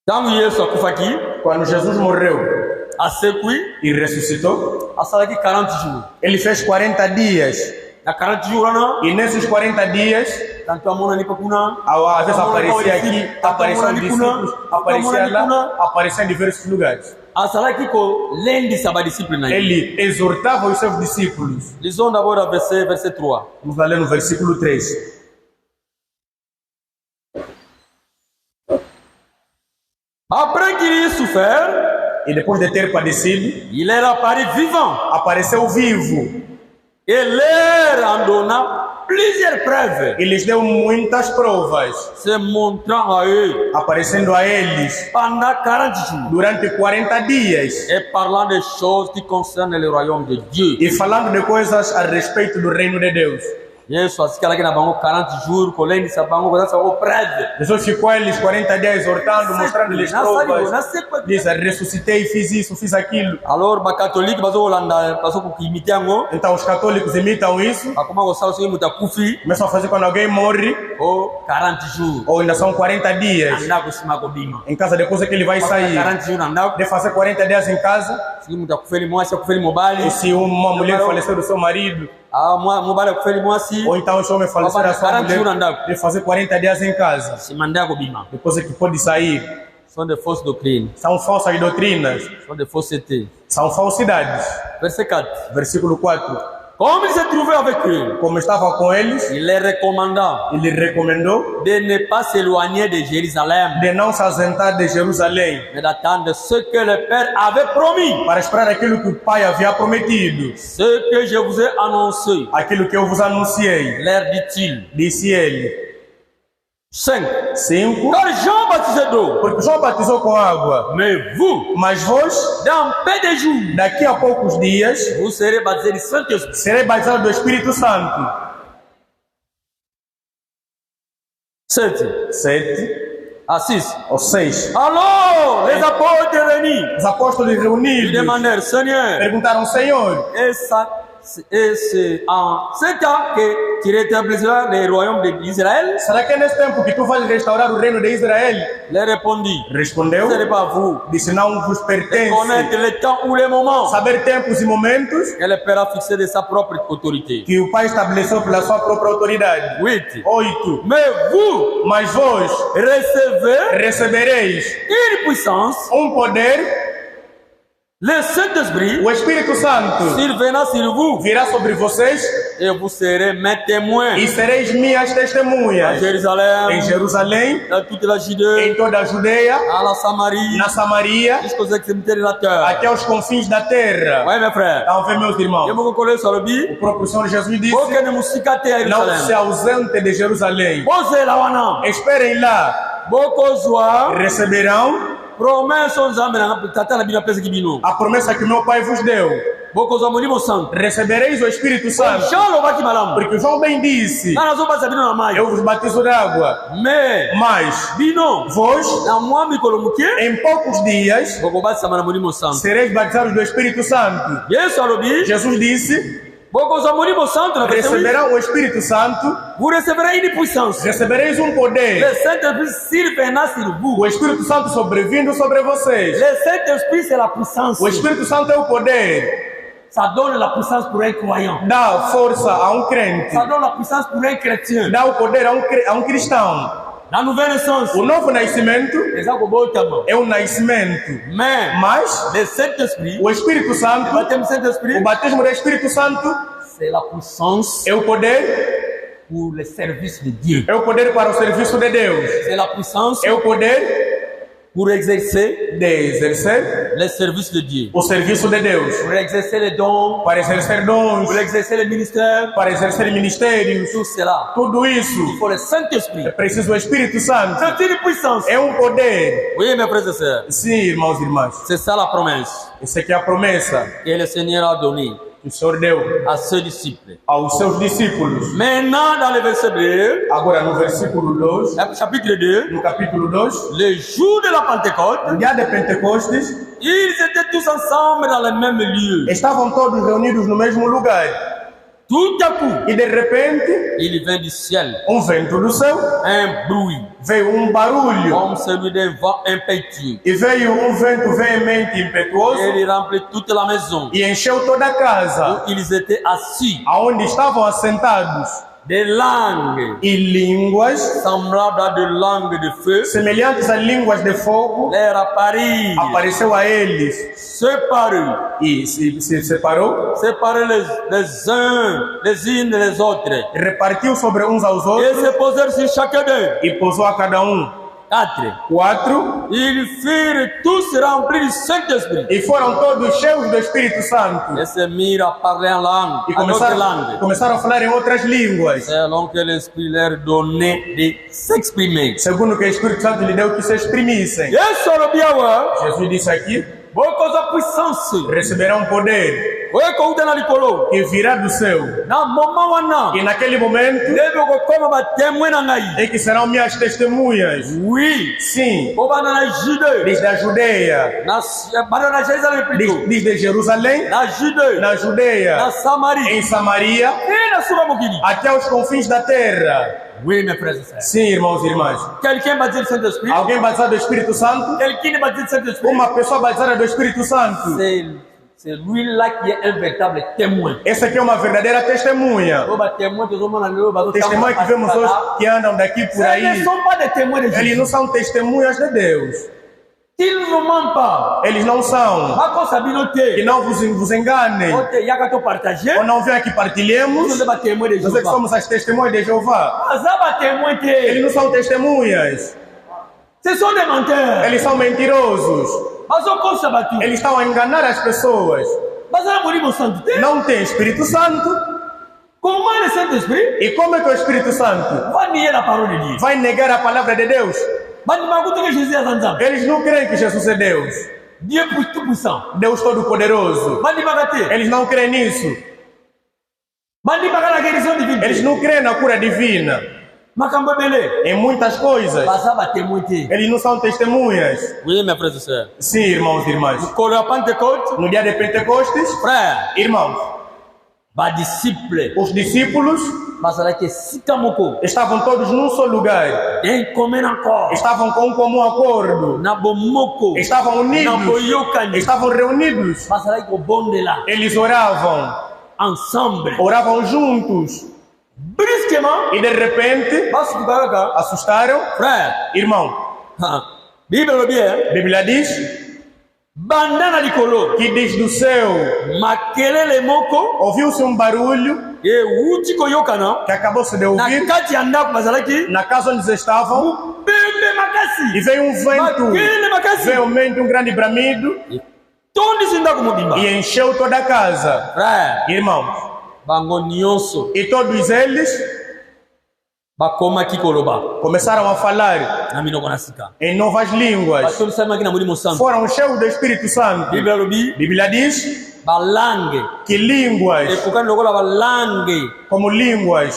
Tangu Yesu akufa aqui,
Quando Jesus morreu
asekui,
e ressuscitou,
asalaki 40 jours.
ele fez 40 dias.
Na 40 jours wana,
E nesses 40 dias,
tanto amona nipa kuna,
às vezes aparecia aqui, aparecia em discípulos, aparecia lá, aparecia em diversos lugares.
asalaki ko lendi sa ba disciple na ye.
Ele exortava os seus discípulos.
Lisons d'abord le verset 3.
Vamos ler no versículo 3.
Après qu'il ait souffert,
E depois de ter padecido,
il est apparu vivant
apareceu vivo
et leur en donna plusieurs preuves,
e lhes deu muitas provas,
se montrant à eux
aparecendo a eles
pendant 40 jours
durante 40 dias
et parlant des choses qui concernent le royaume de Dieu.
e falando de coisas a respeito do reino de Deus.
Yesu asikala kina bango 40 jours kolendi sa bango koza sa preuve.
Jesus ficou a eles 40 dias exortando, mostrando-lhes provas. Diz, ressuscitei, fiz isso, fiz aquilo.
Alors ba catholique bazo kolanda bazo kokimite yango
Então os católicos imitam isso,
akoma kosala soki mutu akufi
começam a fazer quando alguém morre,
o 40 jours
ou ainda são 40 dias
anda kusima kobima
em casa, depois é que ele vai sair.
40 jours anda
De fazer 40 dias em casa,
soki mutu akufeli mwasi akufeli mobali
e se uma mulher faleceu do seu marido,
mobali akufeli mwasi
ou então esse homem faleceu da sua mulher, de fazer 40 dias em casa,
sima nda kobima.
depois é que pode sair.
Sont des fausses doctrines,
São falsas doutrinas,
sont des faussetés.
são falsidades.
Verset 4.
Versículo 4.
Comme il se trouvait avec eux,
Como estava com eles,
il les recommanda
ele recomendou
de ne pas s'éloigner de Jérusalem,
de não se ausentar de Jerusalém,
mais d'attendre ce que le Père avait promis,
para esperar aquilo que o Pai havia prometido.
ce que je vous ai annoncé.
Aquilo que eu vos anunciei,
Leur dit-il.
disse ele.
5.
5.
Car Jean baptisait d'eau,
Porque João batizou com água,
mais vous,
mas vós,
dans peu de jours,
daqui a poucos dias,
vous serez baptisés du Saint-Esprit.
serei batizado do Espírito Santo.
7.
7
à 6.
ou 6.
Alors, les apôtres réunis,
Os apóstolos
ils
reunidos
demandèrent, Seigneur,
perguntaram, Senhor,
et c'est en ce temps que tu rétabliras le royaume d'Israël?
será que é nesse tempo que tu vais restaurar o reino de Israel?
Il répondit,
Respondeu,
ce n'est pas vous.
disse, não vos pertence
Connaître le temps ou les moments
saber tempos e momentos
que le Père a fixé de sa propre autorité.
que o Pai estabeleceu pela sua própria autoridade.
8.
8.
Mais vous
Mas vós recebereis
une puissance,
poder,
le Saint-Esprit,
o Espírito Santo
s'il venant sur vous,
virá sobre vocês
et vous serez mes témoins
e sereis minhas
à
testemunhas
Jérusalem,
em Jerusalém,
dans toute la Judée,
em toda a Judeia,
à la Samarie,
na Samaria,
jusqu'aux extrémités de la terre.
até aos confins da terra.
Oui, mes frères.
Então, vê, meus
Je
irmãos,
me reconnais sur le bi.
o próprio Senhor Jesus disse,
Porque ne musikate à
não se
Jerusalem.
ausente de Jerusalém.
Posez la wana.
Esperem lá,
Boko zwa.
receberão
Promesse on zambe na tata na bina pesa kibino.
a promessa que meu Pai vos deu.
Boko zwa molimo santo.
Recebereis o Espírito Santo.
Jalo baki malamu.
Porque João bem disse,
Na zo basa bino na mai.
eu vos batizo de água. Mas
Bino.
vós,
Na mwami kolomuke.
em poucos dias,
Boko basa mana molimo santo.
sereis batizados do Espírito Santo.
Yesu alobi.
Jesus disse,
Boko zwa molimo santo na verset 8.
receberão o Espírito Santo,
Vous recevrez une puissance.
recebereis poder.
Le Saint-Esprit s'il venant sur vous.
O Espírito Santo sobrevindo sobre vocês.
Le Saint-Esprit c'est la puissance.
O Espírito Santo é o poder.
Ça donne la puissance pour un croyant.
Dá força a crente.
Ça donne la puissance pour un chrétien.
Dá o poder a cristão.
La nouvelle naissance.
O novo nascimento é um nascimento. Mas
le Saint-Esprit,
o Espírito Santo,
le baptême Saint-Esprit,
o batismo do Espírito Santo,
c'est la puissance
é o poder
pour le service de Dieu.
É o poder para o serviço de Deus.
C'est la puissance
É o poder
pour exercer
le
service de Dieu.
O serviço de Deus.
Pour exercer les dons.
Para exercer dons.
Pour exercer les ministères.
Para exercer ministérios.
Tout cela.
Tudo isso.
Il faut le Saint-Esprit.
É preciso o Espírito Santo.
C'est une puissance.
É poder.
Oui, mes frères et sœurs.
Sim, irmãos e irmãs.
C'est ça la promesse.
Essa aqui é a promessa
que le Seigneur a donnée.
O Senhor deu
a seus discípulos.
Aos seus discípulos.
Maintenant, dans le verset 2,
agora no versículo 2,
chapitre 2,
no capítulo 2,
le jour de la Pentecôte,
no dia de Pentecostes,
ils étaient tous ensemble dans le même lieu.
Estavam todos reunidos no mesmo lugar.
Tout à coup,
e de repente,
il vient du ciel,
vento do céu,
un bruit,
veio barulho,
comme celui d'un vent impétueux,
e veio vento veemente impetuoso,
et il remplit toute la maison,
e encheu toda a casa,
où ils étaient assis,
aonde estavam assentados,
des langues
e línguas
semblables à de langues de feu,
semelhantes a línguas de fogo, apareceu a eles,
séparés,
e se separou,
les uns les autres,
repartiu sobre uns aos outros,
et se posèrent sur chacun d'eux,
e pousou a cada
4. Ils furent tous remplis du Saint-Esprit.
E foram todos cheios do Espírito Santo.
Et se mirent à parler en langue,
começaram a falar em outras línguas.
Selon que l'Esprit leur donnait de s'exprimer.
Segundo que o Espírito Santo lhe deu que se exprimissem. Jesus disse aqui: receberão poder que virá do céu. E naquele momento é que serão minhas testemunhas. Sim. Desde a Judeia, desde Jerusalém, na Judeia, em Samaria, até os confins da terra.
Oui, mes frères et sœurs.
Sim, irmãos e irmãs.
Quelqu'un baptisé do Saint-Esprit.
Alguém batizado do Espírito Santo.
Quelqu'un baptisé do Saint-Esprit.
Uma pessoa batizada do Espírito Santo.
C'est lui-là qui est un véritable témoin.
Essa aqui é uma verdadeira testemunha. Testemunha que vemos hoje que andam daqui por aí.
Eles não são témoins de Deus.
Eles não são testemunhas de Deus.
Ils ne mentent pas.
Eles não são. Que não vos enganem. Ou não venham que partilhemos. Nós é que somos as testemunhas de Jeová. Eles não são testemunhas. Eles são mentirosos. Eles estão a enganar as pessoas. Não tem Espírito Santo. E como é que o Espírito Santo vai negar a palavra de Deus? Eles não creem que Jesus é Deus. Deus Todo-Poderoso. Eles não creem nisso. Eles não creem na cura divina. Em muitas coisas. Eles não são testemunhas.
Oui, mes frères et sœurs.
Sim, irmãos e irmãs. No dia de Pentecostes,
Frère,
irmãos, os discípulos estavam todos num só lugar. Estavam com um comum acordo. Estavam unidos. Estavam reunidos. Eles oravam juntos. E de repente assustaram.
Frère,
Irmão, Bíblia diz que diz do céu ouviu-se um barulho que acabou-se de ouvir na casa onde eles estavam, e veio um vento, um grande bramido, e encheu toda a casa. Irmãos, e todos eles começaram a falar em novas línguas. Foram cheios do Espírito Santo. Bíblia diz que línguas, como línguas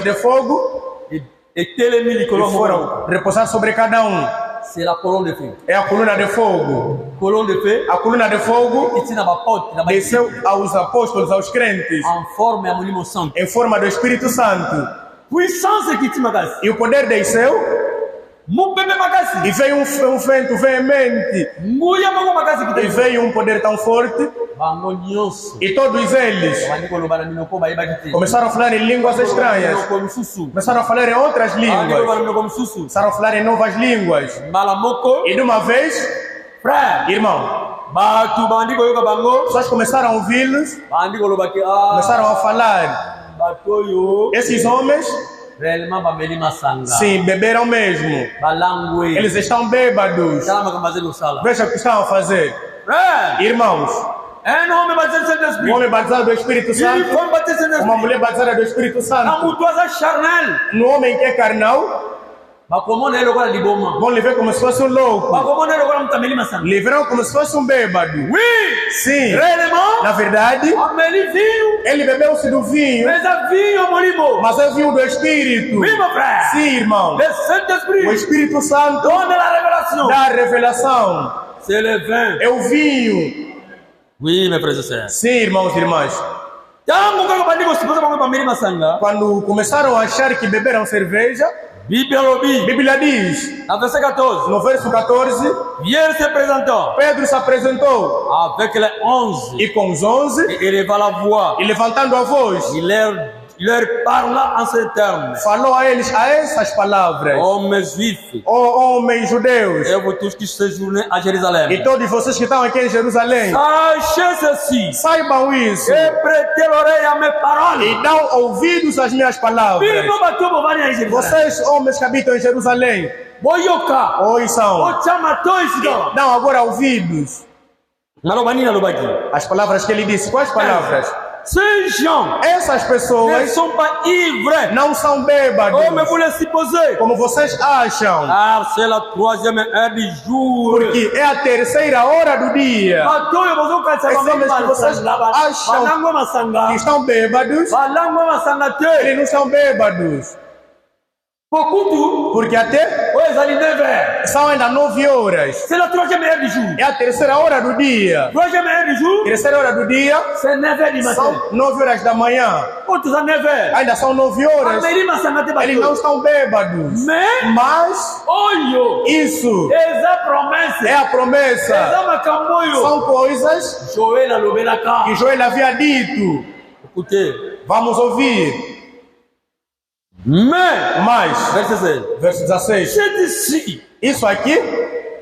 de fogo, foram repousar sobre cada um. É a coluna de fogo. A coluna de fogo desceu aos apóstolos, aos crentes, em forma do Espírito Santo. E o poder desceu, e veio um vento veemente, e veio um poder tão forte, e todos eles começaram a falar em línguas estranhas, começaram a falar em outras línguas, começaram a falar em novas línguas. E de uma vez, irmão, pessoas começaram a ouvi-los, começaram a falar. Esses homens, sim, beberam mesmo. Eles estão bêbados. Veja o que estão a fazer. Irmãos, um homem batizado do Espírito Santo, uma mulher batizada do Espírito Santo, no homem que é carnal, vão lhe ver como se fosse um louco, lhe verão como se fosse um bêbado. Sim, na verdade, ele bebeu-se do vinho, mas é vinho do Espírito. Sim, irmão, o Espírito Santo dá a revelação. É o vinho.
Oui, mes frères et sœurs.
Sim, irmãos e irmãs. Quando começaram a achar que beberam cerveja, Bíblia diz, no verso 14, Pedro se apresentou e com os 11, e levantando a voz,
leur parla en ces termes.
Falou a eles a essas palavras.
Homens juifs.
Homens judeus.
Et vous tous qui séjournez à Jérusalem.
E todos vocês que estão aqui em Jerusalém.
Sachez ceci.
Saibam isso.
E prêtez l'oreille à mes paroles.
E dão ouvidos às minhas palavras. Vocês, homens que habitam em Jerusalém. Ouçam. E dão agora ouvidos. As palavras que ele disse. Quais palavras?
Ces gens,
essas pessoas
ne sont pas ivres,
não são bêbados,
como vous le supposez,
como vocês acham.
C'est la troisième heure du jour.
Porque é a terceira hora do dia. Esses homens que vocês acham que estão bêbados, eles não são bêbados. Porque até são ainda 9 horas. É a terceira hora do dia. Terceira hora do dia são 9 horas da manhã. Ainda são 9 horas. Eles não estão bêbados. Mas isso é a promessa. São coisas que Joel havia dito. Vamos ouvir. Mas, verso 16, isso aqui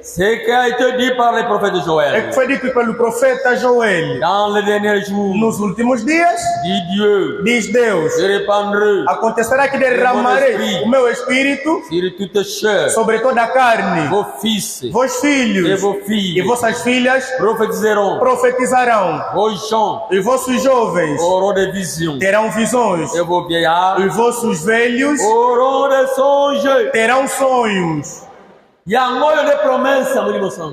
ce qui a été dit par le prophète Joël.
É que foi dito pelo profeta Joel.
Dans les derniers jours,
nos últimos dias, diz Deus, acontecerá que derramarei o meu espírito sobre toda a carne. Vos filhos e vossas filhas profetizarão. E vossos jovens terão visões. E vossos velhos terão sonhos.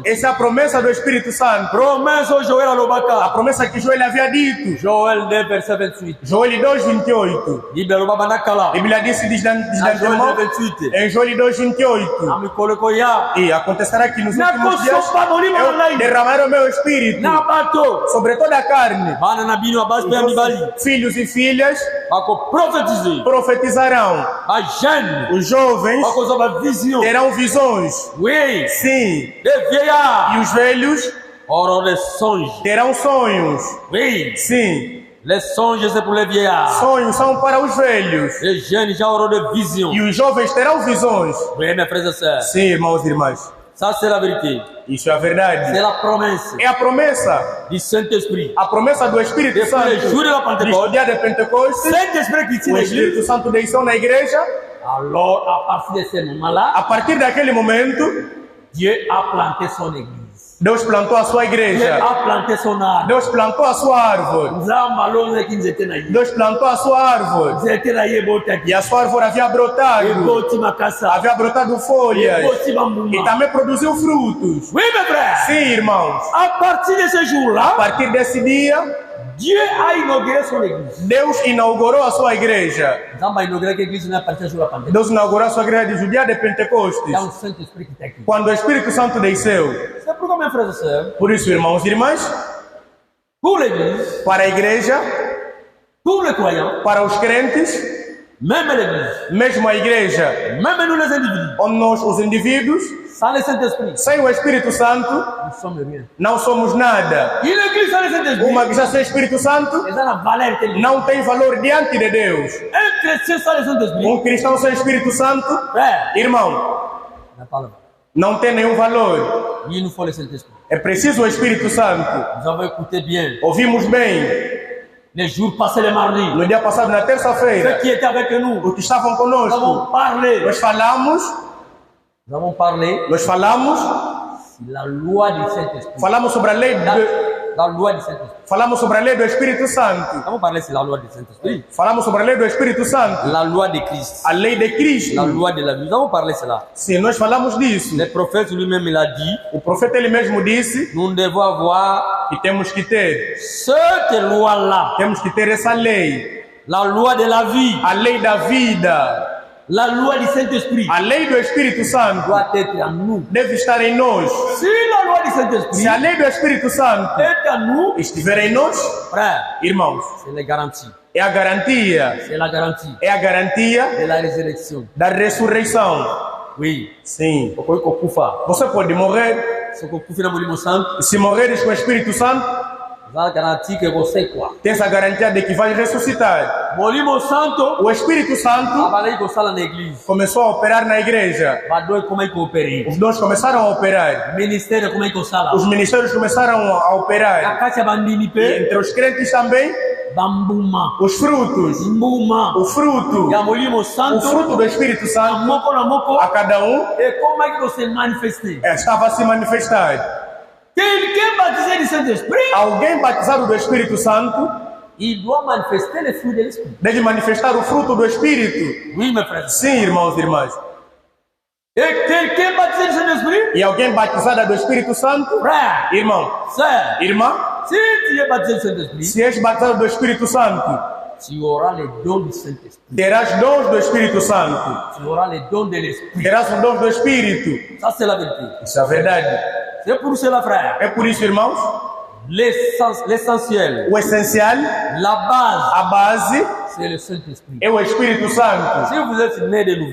Essa é a promessa do Espírito Santo. A promessa que Joel havia dito.
Joel 2, verset 28.
Joel 2, 28. A Bíblia diz antemão em Joel 2, 28. E acontecerá que nos últimos dias eu derramarei o meu Espírito sobre toda a carne. Filhos e filhas profetizarão. Os jovens terão visões. Sim. E os velhos terão sonhos. Sim.
Les songes c'est pour les vieillards.
Sonhos são para os velhos.
Les jeunes já auront de visions.
E os jovens terão visões.
Oui, mes frères et sœurs.
Sim, irmãos e irmãs.
Ça c'est la vérité.
Isso é a verdade.
C'est la promesse.
É a promessa
du Saint-Esprit.
A promessa do Espírito Santo. No dia de Pentecostes. O Espírito Santo desceu na igreja.
Alors, à partir de ce moment-là,
a partir daquele momento,
Dieu a planté son église.
Deus plantou a sua igreja.
Dieu a planté son arbre.
Deus plantou a sua árvore. Deus plantou a sua árvore. E a sua árvore havia brotado. Havia brotado folhas. E também produziu frutos.
Oui, mes frères.
Sim, irmãos.
A partir de ce jour-là,
a partir desse dia,
Dieu a inauguré son église.
Deus inaugurou a sua igreja. Deus inaugurou a sua igreja de dia de Pentecostes. Quando o Espírito Santo desceu. Por isso, irmãos e irmãs, para a igreja, para os crentes, mesmo a igreja, onde nós, os indivíduos, sem o Espírito Santo, não somos nada. Uma igreja sem Espírito Santo não tem valor diante de Deus. Um cristão sem Espírito Santo, irmão, não tem nenhum valor. É preciso o Espírito Santo. Ouvimos bem.
Les jours passés le mardi.
No dia passado, na terça-feira,
ceux qui étaient avec nous,
os que estavam conosco,
nous avons parlé.
Nós falamos
la loi du Saint-Esprit.
Falamos sobre a lei
la loi du Saint-Esprit.
Falamos sobre a lei do Espírito Santo.
Vamos parler sur la loi du Saint-Esprit.
Falamos sobre a lei do Espírito Santo.
La loi de Christ.
A lei de Cristo.
La loi de la vie. Vamos parler cela.
Sim, nós falamos disso.
Le prophète lui-même il a dit.
O profeta ele mesmo disse.
Nous devons avoir.
Que temos que ter.
Cette loi-là.
Temos que ter essa lei.
La loi de la vie.
A lei da vida.
La loi du Saint-Esprit.
A lei do Espírito Santo
doit être en nous.
Deve estar em nós.
Si la loi du Saint-Esprit,
se a lei do Espírito Santo
est en nous,
estiver em nós,
frère,
irmãos,
c'est la garantie.
É a garantia.
C'est la garantie.
É a garantia
de la résurrection.
Da ressurreição.
Oui.
Sim. Você pode morrer. Se morreres com o Espírito Santo, tem essa garantia de que vai ressuscitar. O Espírito Santo começou a operar na igreja. Os dons começaram a operar. Os ministérios começaram a operar. E entre os crentes também. Os frutos. O fruto do Espírito Santo a cada um estava a se manifestar. Alguém batizado do Espírito Santo deve manifestar o fruto do Espírito. Sim, irmãos e irmãs. E alguém batizado do Espírito Santo, irmão, irmã, se és batizado do Espírito Santo, terás dons do Espírito Santo. Terás os dons do Espírito. Isso é a verdade. É por isso, irmãos,
l'essentiel,
o essencial, a base, é o Espírito Santo.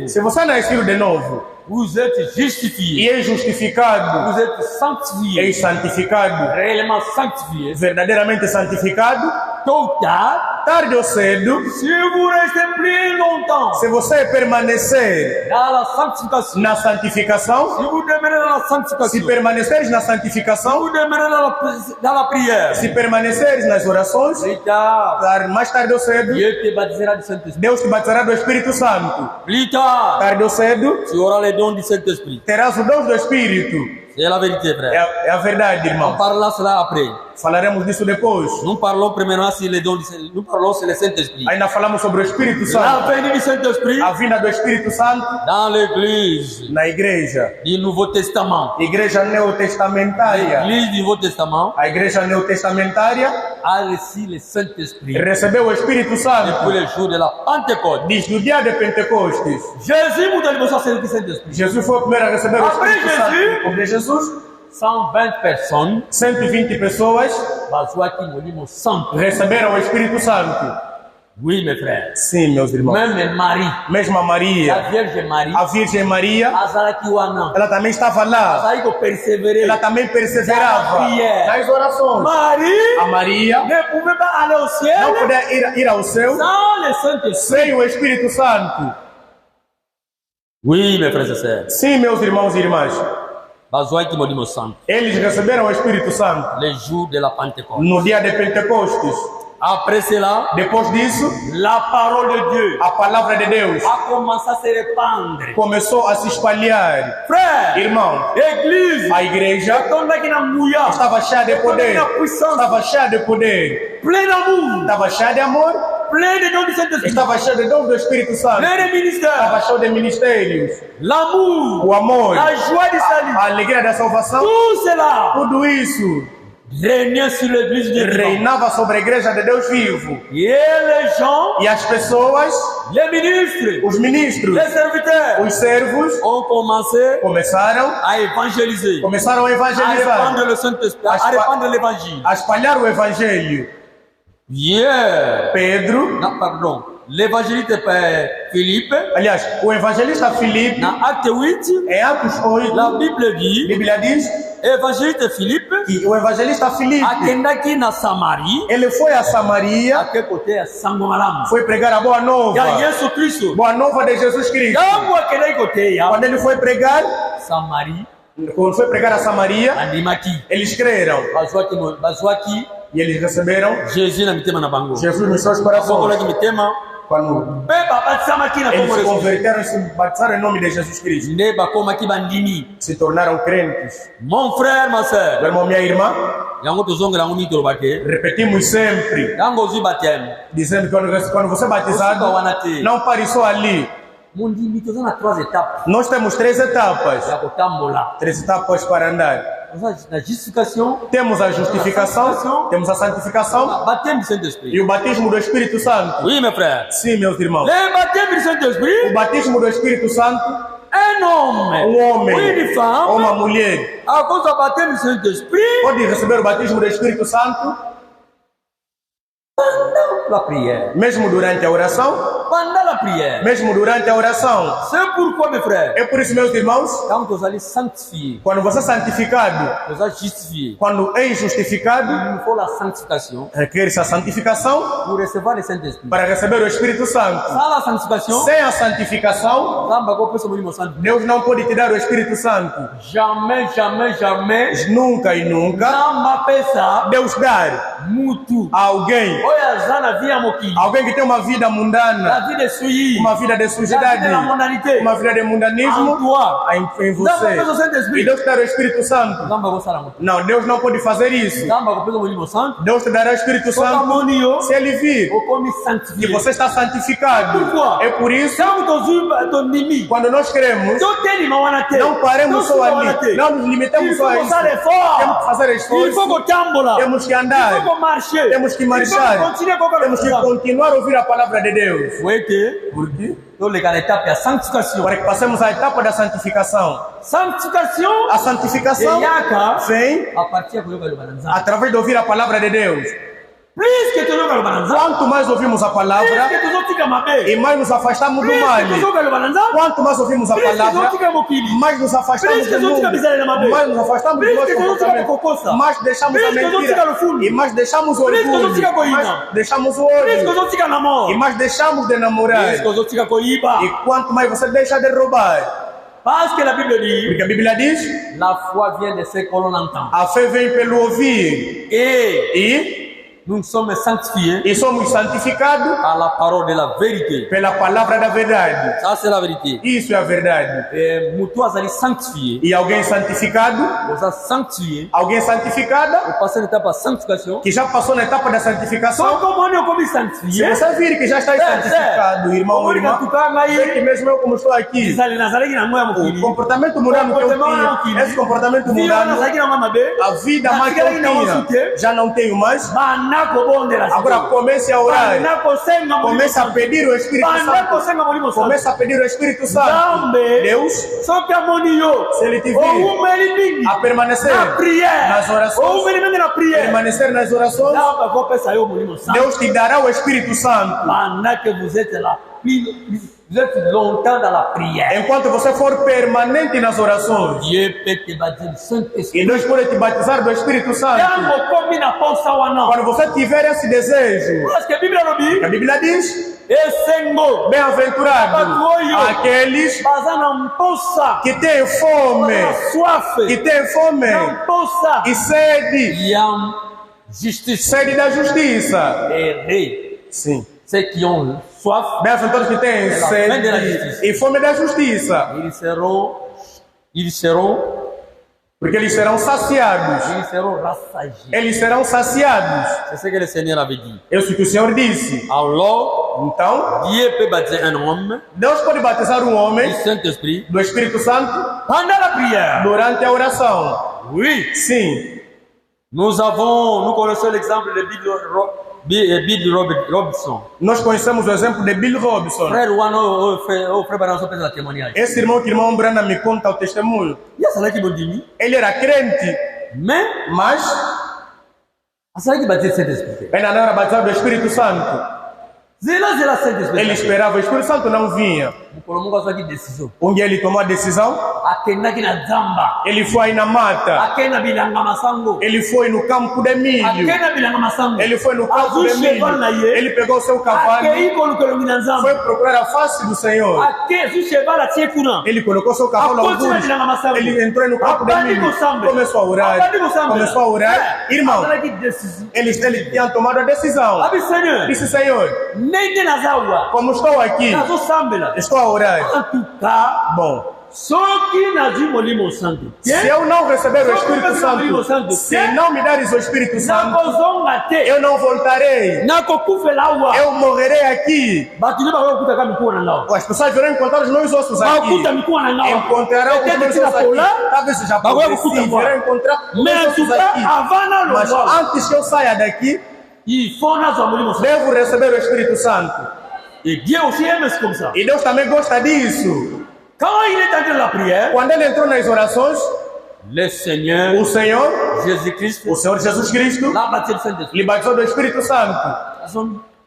Se você nasceu de novo,
vous êtes justifié.
E é justificado.
Vous êtes sanctifié.
É santificado.
Réellement sanctifié.
Verdadeiramente santificado.
Tôt ou tard,
tarde ou cedo,
si vous restez plus longtemps,
se você permanecer
dans la sanctification,
na santificação,
si vous demeurez dans la sanctification,
se permaneceres na santificação,
vous demeurez dans la prière,
se permaneceres nas orações, mais tarde ou cedo,
Dieu te baptisera du Saint-Esprit.
Deus te batizará do Espírito Santo.
Plus tard,
tarde ou cedo,
tu auras les dons du Saint-Esprit.
Terás os dons do Espírito.
C'est la vérité, frère.
É a verdade, irmão.
On parlera cela après.
Falaremos disso depois.
Nous parlons premièrement sur les dons, nous parlons sur le Saint-Esprit.
Ainda falamos sobre o Espírito
La
Santo.
venue du Saint-Esprit
A vinda do Espírito Santo
dans l'église
na igreja.
du Nouveau Testament.
Igreja neotestamentária.
L'église du Nouveau Testament
A igreja neotestamentária
a reçu le Saint-Esprit
recebeu o Espírito Santo
depuis le jour de la Pentecôte.
desde o dia de Pentecostes.
Jésus vous donne besoin de Saint-Esprit.
Jesus foi o primeiro a receber o
Après
Espírito
Jesus.
Santo. Sobre Jesus,
120 personnes
120 pessoas
bazoa qui molimo santo.
receberam o Espírito Santo.
Oui, mes frères.
Sim, meus irmãos.
Même Marie,
Mesma
la
Maria,
Vierge Marie,
a Virgem Maria,
azalaki wana.
ela também estava lá.
Azalaki persévérer.
Ela também perseverava nas orações.
Marie
A Maria
ne pouvait pas aller au ciel
não podia ir ao céu
sans le Saint-Esprit.
sem o Espírito Santo.
Oui, mes frères et sœurs.
Sim, meus irmãos e irmãs.
Bazoa qui molimo santo.
Eles receberam o Espírito Santo
Le jour de la Pentecôte.
no dia de Pentecostes.
Après cela,
Depois disso,
la parole de Dieu
a palavra de Deus
a commencé à se répandre.
começou a se espalhar.
Frère,
Irmão,
église,
a igreja
toda aqui na mulher,
estava cheia de poder. Estava cheia de poder.
plein d'amour,
Estava cheia de amor.
plein de dons du Saint-Esprit,
Estava cheia de dons do Espírito Santo.
plein de
Estava
ministères,
cheia de ministérios.
l'amour,
O amor.
la joie du salut.
A alegria da salvação.
Tout cela
Tudo isso
régnait sur l'église de Dieu.
reinava sobre a igreja de Deus vivo.
Et les gens,
E as pessoas,
les ministres,
os ministros,
les serviteurs
os servos,
ont commencé
começaram
à évangéliser,
a
à
evangelizar,
répandre le Saint-Esprit, à répandre l'évangile.
a espalhar o evangelho.
Hier,
Pedro,
non, pardon, l'évangéliste Philippe,
aliás, o evangelista Filipe,
dans Acte 8,
em Atos 8,
la Bible
a
dit,
Bíblia diz
évangéliste Philippe,
que o evangelista Filipe,
akendaki na Samarie,
ele foi a Samaria,
à quel côté à Sangomalamu.
foi pregar a boa
Ya
nova,
Yesu Kristo.
boa nova de Jesus Cristo.
Yango akendaki côté ya
Quando ele foi pregar,
Samarie,
quando foi pregar a Samaria,
andimaki.
eles creram
Bazwaki
e eles receberam
Jésus na mitema na bango.
Jesus nos seus
Bokola
corações.
ki mitema,
Quando
beba batsamaki na
eles
kombo
se
de Jesus.
converteram e se batizaram em nome de Jesus Cristo,
Nde bakomaki bandimi.
se tornaram crentes.
Mon frère, ma
Meu
sœur,
irmão, minha irmã,
yango tozongela yango mito lobake.
repetimos sempre,
Yango ozwi bateme.
dizendo que quando você é batizado, não pare só ali.
Mondimi toza na 3 étapes.
Nós temos 3 etapas.
Ya kotambola.
3 etapas para andar.
Na justification,
Temos a justificação, temos a santificação
baptême du
e
Saint-Esprit.
o batismo do Espírito Santo.
Oui, mes frères.
Sim, meus irmãos.
Le baptême du Saint-Esprit,
O batismo do Espírito Santo,
un homme,
homem
ou une
ou
femme,
uma mulher
à cause du baptême du Saint-Esprit,
pode receber o batismo do Espírito Santo
pendant la prière.
mesmo durante a oração.
Pendant la prière.
Mesmo durante a oração.
C'est pourquoi, mes frères,
É por isso, meus irmãos,
quand vous allez sanctifier,
quando você é santificado,
vous allez justifier,
quando é justificado,
il nous faut la sanctification
requer-se a santificação
pour recevoir le Saint-Esprit.
para receber o Espírito Santo.
Sans la sanctification,
Sem a santificação, Deus não pode te dar o Espírito Santo.
jamais, jamais, jamais,
Nunca e nunca Deus dar
mutu
a alguém, alguém que tem uma vida mundana,
la vie de souillis,
uma vida de sujidade,
la vie de la mondanité,
uma vida de mundanismo
en toi.
em você. E Deus te dará o Espírito Santo. Não, Deus não pode fazer isso. Deus te dará o Espírito Santo se Ele vir que você está santificado. É por isso, quando nós queremos, não paremos só ali, não nos limitamos só a isso. Temos que fazer esforço, temos que andar, temos que marchar, temos que continuar a ouvir a palavra de Deus. Por quê? Para que passemos a etapa da santificação. A santificação vem através de ouvir a palavra de Deus. Quanto mais ouvimos a palavra, e mais nos afastamos do mal. Quanto mais ouvimos a palavra, mais nos afastamos do mundo, mais nos afastamos do nosso comportamento, mais deixamos a mentira, e mais deixamos o orgulho, mais deixamos o ódio, e mais deixamos de namorar. E quanto mais você deixa de roubar,
parce que la Bible dit,
porque a Bíblia diz,
la foi vient de ce que l'on entend.
a fé vem pelo ouvir, e
nous sommes sanctifiés
e somos santificados
par la parole de la vérité.
pela palavra da verdade.
Ça, c'est la vérité.
Isso é a verdade.
Et Moutou a sanctifié.
E alguém santificado,
Vous a sanctifié.
alguém santificada,
Vous passez l'étape à sanctification.
que já passou na etapa da
Sans
santificação.
comment on est comme
Se
sanctifié.
você vir que já está santificado, irmão ou irmã, vê que mesmo eu como estou aqui, o comportamento mudando que eu tinha, esse comportamento mudando, a vida mais que eu tinha, já não tenho mais. Agora comece a orar, comece a pedir o Espírito Santo, comece a pedir o Espírito Santo. Deus, se ele te vir a permanecer nas orações, permanecer nas orações, Deus te dará o Espírito Santo.
Pendant que vous êtes là, vous êtes longtemps dans la prière.
Enquanto você for permanente nas orações,
Dieu peut te baptiser du Saint-Esprit.
e Deus pode te batizar do Espírito Santo. Quando você tiver esse desejo,
Parce que la Bible a dit,
a Bíblia diz, bem-aventurado aqueles que têm fome, e sede, sede da justiça. Sim.
Ceux qui ont soif,
Bem-aventurados que têm sede e fome da justiça,
ils seront
porque eles serão saciados.
rassasiés.
Eles serão saciados.
C'est ce que le Seigneur avait dit.
É isso que o Senhor disse.
Alors,
Então,
Dieu peut baptiser un homme
Deus pode batizar um homem
du Saint-Esprit
do Espírito Santo
pendant la prière.
durante a oração.
Oui.
Sim.
Nous connaissons l'exemple de Bill Robinson.
Nós conhecemos o exemplo de Bill Robinson.
Frère Wano, frère Baranso fez un témoignage.
Esse irmão que irmão Brana me conta o testemunho.
Il y a cela qui me dit,
Ele era crente,
mais
mas
cela qui baptise Saint-Esprit.
ainda não era batizado do Espírito Santo.
Zela Saint-Esprit.
Ele esperava, o Espírito Santo não vinha.
Décision.
Um dia ele tomou a decisão, ele foi aí na mata, ele foi no campo de milho, ele foi no campo de milho, ele pegou o seu cavalo, foi procurar a face do Senhor, ele colocou seu cavalo ao fundo, ele entrou no campo de milho, começou a orar, irmão, ele tinha tomado a decisão, disse: Senhor, como estou aqui, estou a orar. Bom, se eu não receber o Espírito Santo, se não me dares o Espírito Santo, eu não voltarei, eu morrerei aqui. As pessoas verão encontrar os meus ossos aqui, encontrarão os meus ossos aqui. Talvez seja progressivo, verão encontrar os meus ossos aqui. Mas antes que eu saia daqui, devo receber o Espírito Santo.
Et Dieu aussi aime comme ça.
E Deus também gosta disso.
Quand il est entré dans la prière,
Quando ele entrou nas orações,
le Seigneur,
o Senhor
Jésus-Christ,
Jesus Cristo,
l'a baptisé du Saint-Esprit.
lhe batizou do Espírito Santo.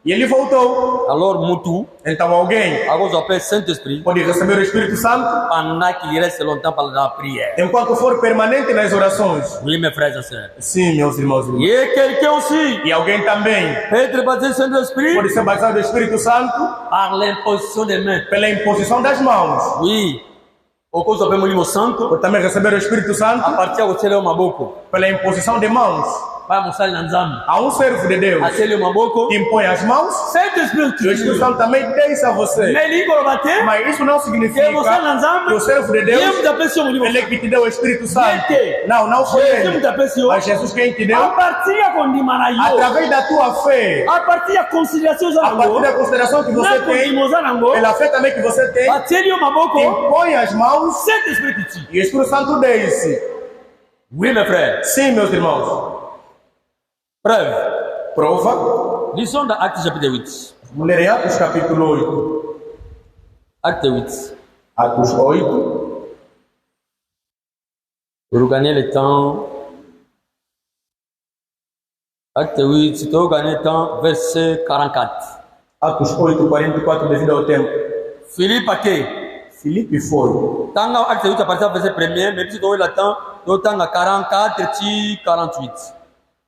E ele voltou.
Alors, Moutou,
Então alguém
à cause du Saint-Esprit,
pode receber o Espírito Santo
pendant qu'il reste longtemps par la prière.
enquanto for permanente nas orações.
Oui, mes frères et sœurs.
Sim, meus irmãos e irmãs.
Et quelqu'un aussi
E alguém também
peut être baptisé du Saint-Esprit
pode ser batizado do Espírito Santo
par l'imposition des mains.
pela imposição das mãos.
Oui. Au cause du Molimo Santo,
Pode também receber o Espírito
à
Santo
partir de Télé Maboko.
pela imposição de mãos.
Pas mon sale Nanzam.
Há um servo de Deus
À Télé Maboko.
que impõe as mãos
Saint-Esprit,
e o Espírito Santo também deixa a você.
mais il faut le baptême.
Mas isso não significa
Que você Nanzam,
que o servo de
Dieu
Deus
vous appelle sur Molimo.
ele é que te deu o Espírito Santo.
Gente,
Não foi
Jesus
ele.
vous appelle sur.
Mas Jesus quem te deu?
À partir de Dimanayo.
Através da tua fé,
À partir de conciliation
a partir da consideração que você tem, pela fé também que você tem, impõe as mãos
Saint-Esprit.
e o Espírito Santo desce.
Oui, mes frères.
Sim, meus irmãos.
Preuve.
Prova.
Lisons dans Actes chapitre 8.
Mulher em Atos capítulo 8.
Acte 8.
Atos 8.
Pour gagner le temps. Acte 8, si tu gagner le temps, verset 44.
Atos 8, 44, devido ao tempo.
Philippe Ake.
Filipe foi.
Tanga Acte 8 à partir du verset 1er, mais si tu as le temps, tu as 44 et 48.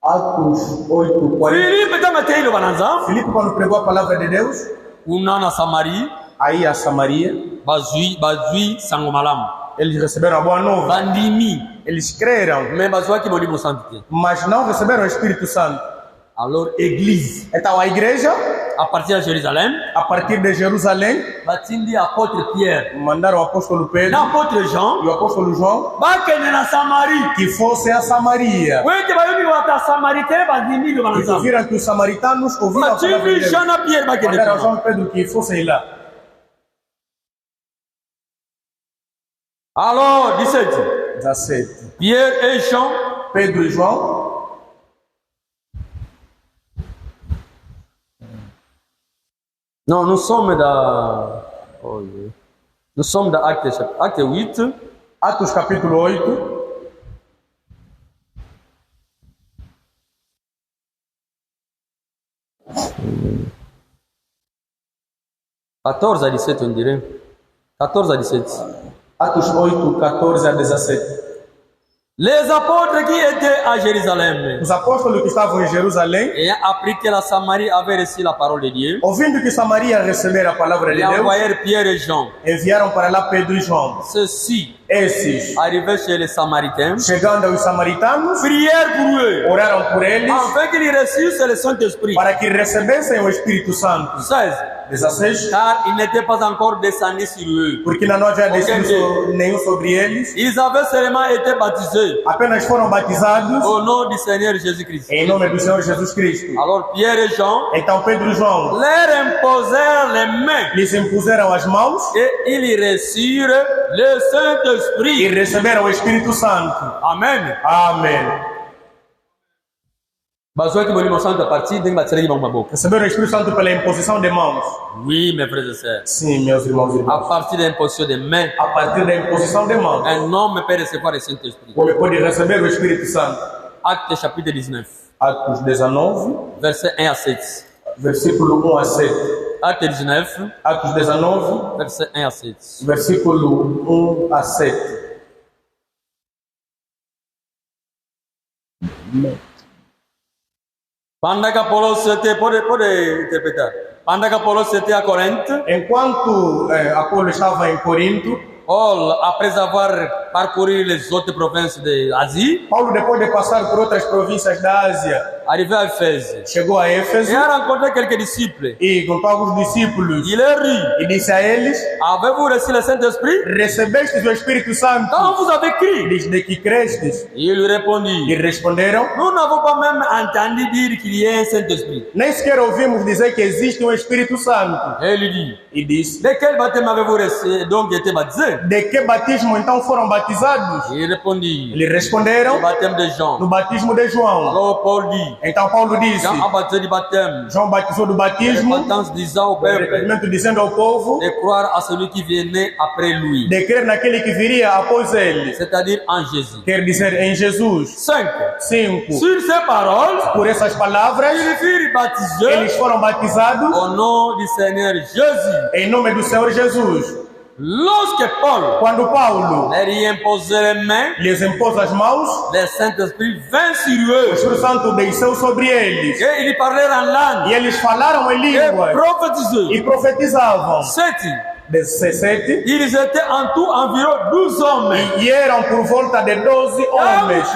Atos 8, 40.
Philippe tanga te ile bananza.
Filipe, quando pregou a palavra de Deus,
Una na Samarie,
aí a Samaria,
bazui sango malamu.
eles receberam a boa nova.
Bandimi,
Eles creram,
mais bazui qui moli mo santé.
mas não receberam o Espírito Santo.
Alors, église.
Então a igreja,
À partir de Jérusalem,
a partir de Jerusalém,
batindi apôtre Pierre,
mandaram o apóstolo Pedro
l'apôtre Jean,
e o apóstolo João
bakende na Samarie.
que fossem a Samaria.
Wete bayobi wata Samaritains bazindi do
E
banzamba.
viram que os samaritanos ouviram a palavra de
Batindi
Deus.
Jean na Pierre bakende.
Mandaram João e Pedro que fossem lá.
Alors, 17.
17.
Pierre et Jean
Pedro e João.
Non, nous sommes dans. Oh, yeah. Nous sommes dans acte 8.
Atos capítulo 8.
Mm. 14 à 17, on dirait. 14 à 17.
Atos 8, 14 a 17.
Les apôtres qui étaient à Jérusalem,
Os apóstolos que estavam em Jerusalém,
ayant appris que la Samarie avait reçu la parole de Dieu,
ouvindo que Samaria receber a palavra de
ils
Deus,
envoyèrent Pierre et Jean.
enviaram para lá Pedro e João.
Ceux-ci,
Esses,
arrivés chez les Samaritains,
chegando aos samaritanos,
prièrent pour eux,
oraram por eles
afin qu'ils reçussent le Saint-Esprit.
para que recebessem o Espírito Santo.
16.
16.
Car il n'était pas encore descendu sur eux.
Porque ainda não havia descido nenhum sobre eles,
Ils avaient seulement été baptisés
apenas foram batizados
au nom du Seigneur Jésus-Christ.
em nome do Senhor Jesus Cristo.
Alors Pierre et Jean
Então Pedro e João
leur imposèrent les mains
lhes impuseram as mãos
et ils reçurent le
e
Saint-Esprit.
receberam o Espírito Santo.
Amen.
Amém.
Bazouaki Molimo Santo a partir de Mbatsiregi Bambaboka.
Receberam o Espírito Santo pela imposição de mãos.
Oui, mes frères et sœurs.
Sim, meus irmãos e
À
irmãs.
partir de l'imposition des mains,
A partir da imposição de mãos,
un homme peut recevoir le Saint-Esprit.
como pode receber o Espírito Santo?
Acte chapitre 19,
Atos 19,
verset 1 à 7.
versículo 1 a 7.
Acte 19,
Atos 19,
verset 1 à 7.
versículo 1 a 7.
Pendant qu'Apollos était, pour interpréter, pendant qu'Apollos était à Corinthe,
Enquanto Apolo estava em Corinto,
Paul, après avoir parcouru les autres provinces d'Asie,
Paulo, depois de passar por outras províncias da Ásia,
arrivé à Éphèse,
chegou a Éfeso
et a rencontré quelques disciples.
e com alguns discípulos
Il leur dit,
e disse a eles:
avez-vous reçu le Saint-Esprit
recebestes o Espírito Santo
quand vous avez crié?
desde que crestes?
Il lui
E
répondit,
responderam:
nous n'avons pas même entendu dire qu'il y ait un Saint-Esprit.
nem sequer ouvimos dizer que existe um Espírito Santo.
Et il lui dit,
E disse:
de quel baptême avez-vous reçu, donc été baptisé?
de que batismo então foram batizados?
Il répondit,
Eles
le
responderam:
baptême de
no
Jean.
batismo de João.
Alors Paul dit,
Então Paulo disse:
Jean a baptisé du baptême,
João batizou do batismo,
repentance disant au peuple
arrependimento dizendo ao povo
de croire à celui qui venait après lui,
de crer naquele que viria após ele,
c'est-à-dire en Jésus.
quer dizer em Jesus.
5.
5.
Sur ces paroles,
Por essas palavras,
ils furent baptisés
eles foram batizados
au nom du Seigneur Jésus.
em nome do Senhor Jesus.
Lorsque Paul
Quando Paulo
leur y imposait les mains,
lhes impôs as mãos,
le Saint-Esprit vint sur
o
eux
Espírito Santo desceu sobre eles.
et ils parlèrent en langue
E eles falaram em
et
línguas
prophétisaient.
e profetizavam.
7.
17.
Ils étaient en tout environ 12 hommes.
E eram por volta de 12 homens.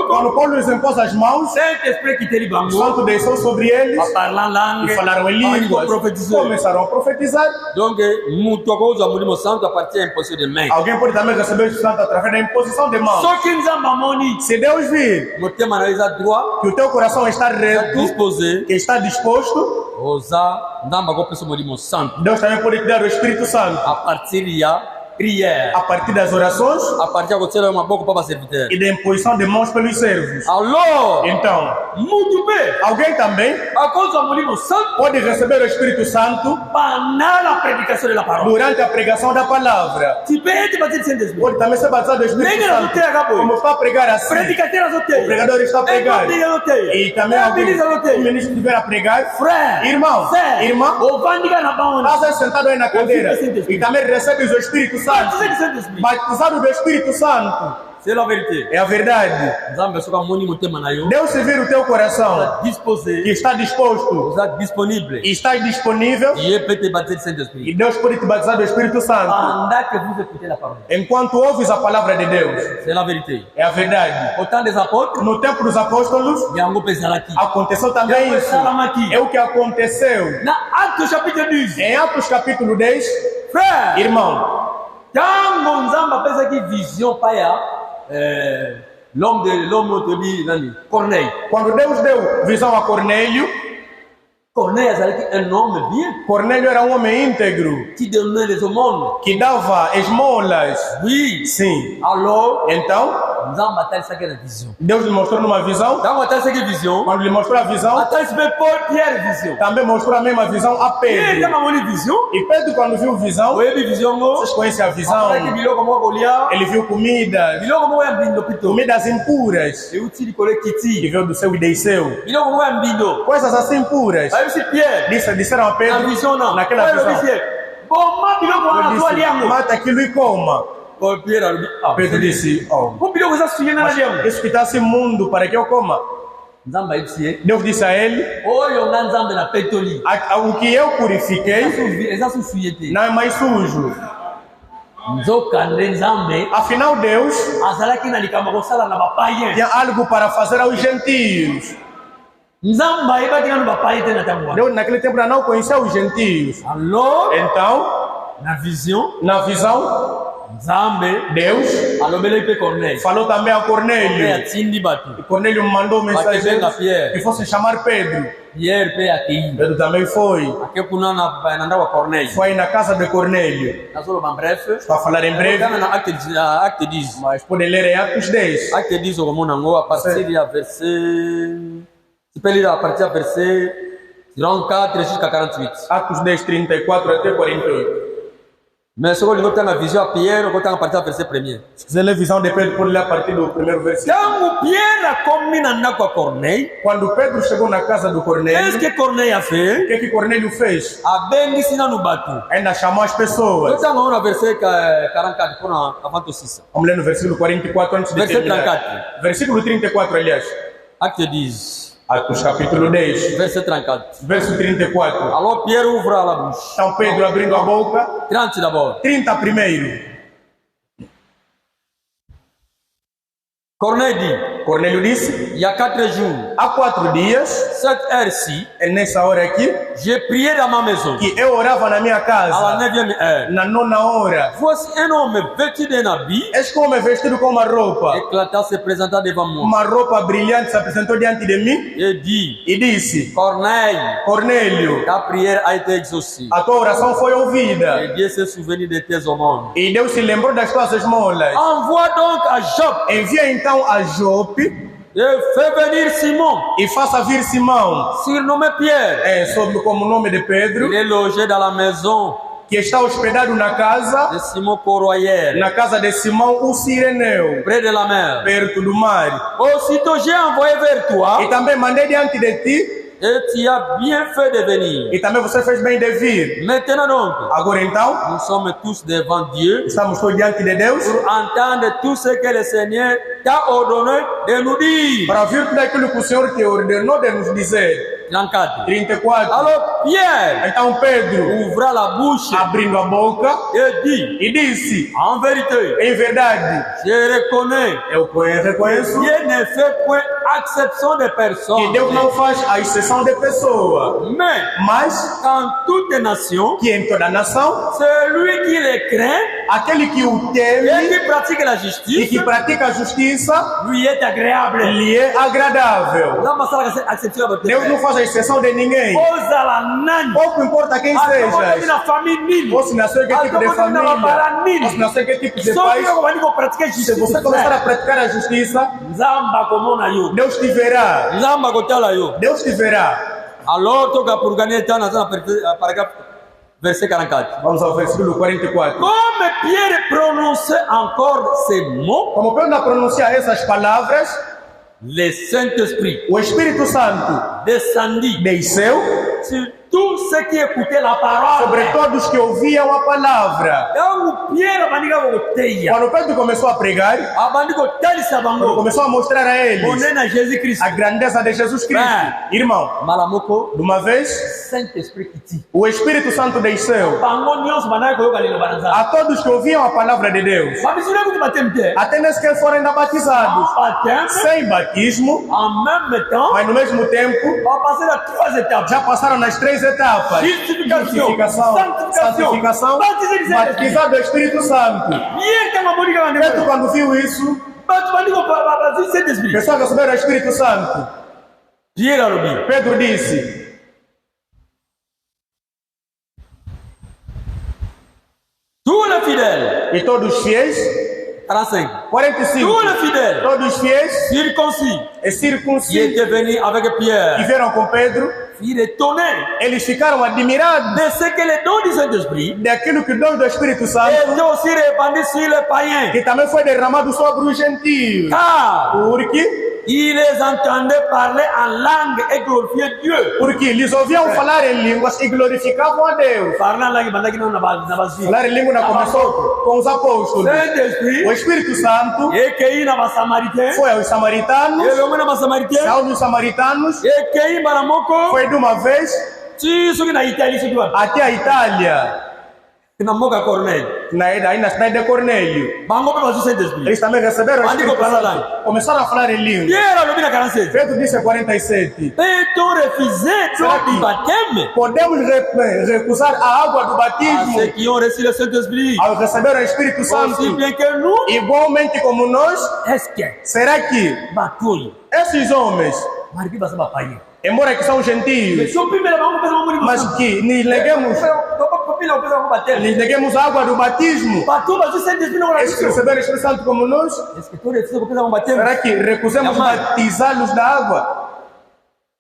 Quando Paulo lhes impôs as mãos,
Saint-Esprit qui te dit
o Santo desceu sobre eles
parlant langue,
e falaram em línguas. Começaram a profetizar.
Donc, mutuako za mulimo santo appartient à imposition de main.
Alguém pode também receber o Espírito Santo através da imposição de mãos.
Só que nzamba moni,
Se Deus vir
motema na isa droit,
que o teu coração está reto,
disposé,
que está disposto,
oza ndamba ko peso mulimo santo.
Deus também pode te dar o Espírito Santo.
A partir ya prière,
A partir das orações
a partir de tirar uma boca para serviteur.
e da imposição de mãos pelos servos.
Alors,
Então,
muito bem.
alguém também
A causa do mulimo santo,
pode receber o Espírito Santo
pendant la prédication de la parole.
durante a pregação da palavra.
Tu peux être baptisé du Saint-Esprit.
Pode também ser batizado do Espírito
Nem
Santo.
azote acabou.
Como está a pregar assim,
Prédicateur
o
azote.
pregador está a pregar. E também alguém, o ministro estiver a pregar.
Frère,
Irmão,
sœur,
irmã,
ovandika na baona.
estás sentado aí na cadeira e também recebes o Espírito Santo.
Baptisé du Saint-Esprit.
Batizado do Espírito Santo.
C'est la vérité.
É a verdade.
Deus
se vira o teu coração, que está disposto, está disponível, e Deus pode te batizar do Espírito Santo enquanto ouves a palavra de Deus.
C'est la vérité.
É a verdade.
Au temps des apôtres,
no tempo dos apóstolos, aconteceu também isso. É o que aconteceu em Atos capítulo 10.
Frère,
irmão,
Corneille.
Quando Deus deu visão a Cornélio, Cornélio era um homem íntegro, que dava esmolas.
Oui.
Sim.
Alors,
então, Deus lhe mostrou numa visão. Quando lhe mostrou a visão, também mostrou a mesma visão a Pedro. E Pedro, quando viu a visão, vocês conhecem a visão, ele viu comidas impuras, que veio do céu e desceu, coisas assim puras. Disseram a Pedro, naquela visão, mata aquilo e coma. Pedro disse, mas isso que está assim imundo, para que eu coma? Deus disse a ele, o que eu purifiquei não é mais sujo. Afinal, Deus tinha algo para fazer aos gentios. Deus naquele tempo não conhecia os gentios. Então, na visão, Deus falou também a Cornélio. E Cornélio mandou mensagem que fosse chamar Pedro. Pedro também foi. Foi na casa de Cornélio. Para falar em breve, mas podem ler em Atos 10.
Acte 10 a partir du verset. Tu peux lire à partir du verset 34 jusqu'à 48.
Atos 10, 34 até 48.
Mais ce que nous avons vision à Pierre, nous avons à partir du verset 1er.
Si vous avez la vision de Pedro, pour lire à partir do primeiro verset. Quando Pedro chegou na casa do Cornélio,
qu'est-ce que Corneille a fait?
O que Cornélio fez?
Ainda
chamou as pessoas.
Vamos no verset 44 avant o 6.
Vamos ler no versículo 44 antes de
verset
terminar.
34.
Versículo 34, aliás.
Acte 10.
Atos capítulo 10.
Verset 34.
Verso 34.
Alors Pierre ouvre la bouche.
Então Pedro abrindo a boca.
30 d'abord.
30 primeiro. Cornélio disse,
il y a 4 jours,
há 4 dias,
cette heure-ci,
nessa hora aqui,
j'ai prié dans ma maison,
que eu orava na minha casa,
à la 9e heure,
na 9ª hora.
Voici un homme vêtu d'un habit,
este homem vestido com uma roupa,
éclatant se présenta devant moi,
uma roupa brilhante se apresentou diante de mim,
e
disse,
Cornélio, ta prière a été exaucée,
a tua oração foi ouvida,
et Dieu s'est souvenu de tes aumônes,
e Deus se lembrou das tuas esmolas.
Envoie donc à Jope,
envia então a Jope,
et fais venir Simon,
e faça vir Simão,
surnommé Pierre,
sob como nome de Pedro,
il est logé dans la maison,
que está hospedado na casa
de Simon Coroyer,
na casa de Simão o Cireneu,
près de la mer,
perto do mar.
Aussitôt j'ai envoyé vers toi,
e também mandei diante de ti,
et tu as bien fait de venir.
E também você fez bem de vir.
Maintenant donc,
agora então,
nous sommes tous devant Dieu,
estamos todos diante de Deus,
pour entendre tout ce que le Seigneur t'a ordonné de nous dire.
Para ouvir tudo aquilo que o Senhor te ordenou de nos dizer.
34. Alors Pierre,
então Pedro,
ouvra la bouche,
abrindo a boca,
e
disse,
en vérité,
em verdade,
je reconnais,
eu reconheço,
Dieu ne fait point acception de personnes,
que Deus não faz a exceção de pessoa, mas
en toute nation,
que em toda nação,
celui qui le craint,
aquele que o teme,
et qui pratique la justice,
e que pratica a justiça,
lui est agréable,
lhe é agradável.
Deus
não faz a exceção de ninguém. Pouco importa quem seja. Ou se nasceu em que tipo de família. Ou se nasceu em que tipo de país. Se você começar a praticar a justiça, Deus te verá. Deus te verá.
Alors, toca por gagner temps dans le paragraphe verset 44.
Vamos ao versículo 44.
Comme Pierre prononçait encore ces mots,
como Pedro pronuncia essas palavras,
le Saint-Esprit,
o Espírito Santo,
descendit
desceu
sur tous ceux qui écoutaient la parole.
sobre todos que ouviam a palavra. Quando Pedro começou a pregar, quando começou a mostrar a eles a grandeza de Jesus Cristo, irmão, de uma vez, o Espírito Santo desceu a todos que ouviam a palavra de Deus, até nem sequer foram ainda batizados, sem batismo, mas no mesmo tempo já passaram nas 3 etapas: justificação, santificação, batizado do Espírito Santo. Pedro, quando viu isso, pessoas receberam o Espírito Santo. Pedro disse:
tous les fidèles,
e todos os fiéis,
45,
45,
tous les fidèles,
todos os fiéis
circoncis,
e
qui
circuncisos,
étaient venus avec
que
Pierre,
vieram com Pedro,
furent étonnés
eles ficaram admirados
de ce que les dons du Saint-Esprit
daquilo que o dom do Espírito Santo,
étaient aussi répandus sur les païens,
que também foi derramado sobre os gentios,
car
porque
ils les entendaient parler en langue et glorifier Dieu.
eles ouviam falar em línguas e glorificavam a Deus.
Parlant en langue, bandaki na basi.
Falar em língua não começou com os apóstolos. O
Saint-Esprit,
Espírito Santo
et que na basamaritain,
foi aos samaritanos,
et le na basamaritain,
aos samaritanos,
et que baramoko,
foi de uma vez
tu suki na Italie suki wa.
até a Itália,
Na moka Cornélio.
aí na cidade de Cornélio.
Bango pe basu Saint-Esprit.
Eles também receberam o Espírito
Andiko
Santo. Começaram a falar em língua.
Pierre a na 47.
Pedro disse 47.
Peut-on refuser du baptême
Podemos recusar a água do
à
batismo
ceux qui ont reçu le Saint-Esprit
ao receber o Espírito
aussi
Santo,
bien que nous?
igualmente como nós?
Est-ce que
Será que
Batouille,
esses homens,
Marquis Basama Païen,
embora que são gentios, mas que lhes neguemos a água do batismo, eles receberam o Espírito Santo como nós? Será que recusamos batizá-los da água?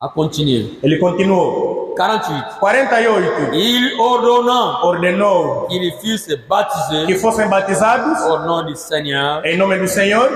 A continuer.
Ele continuou.
48.
48.
Il ordenou
Ordenou
qu'ils fussent baptisés
que fossem batizados
au nom du Seigneur,
em nome do Senhor,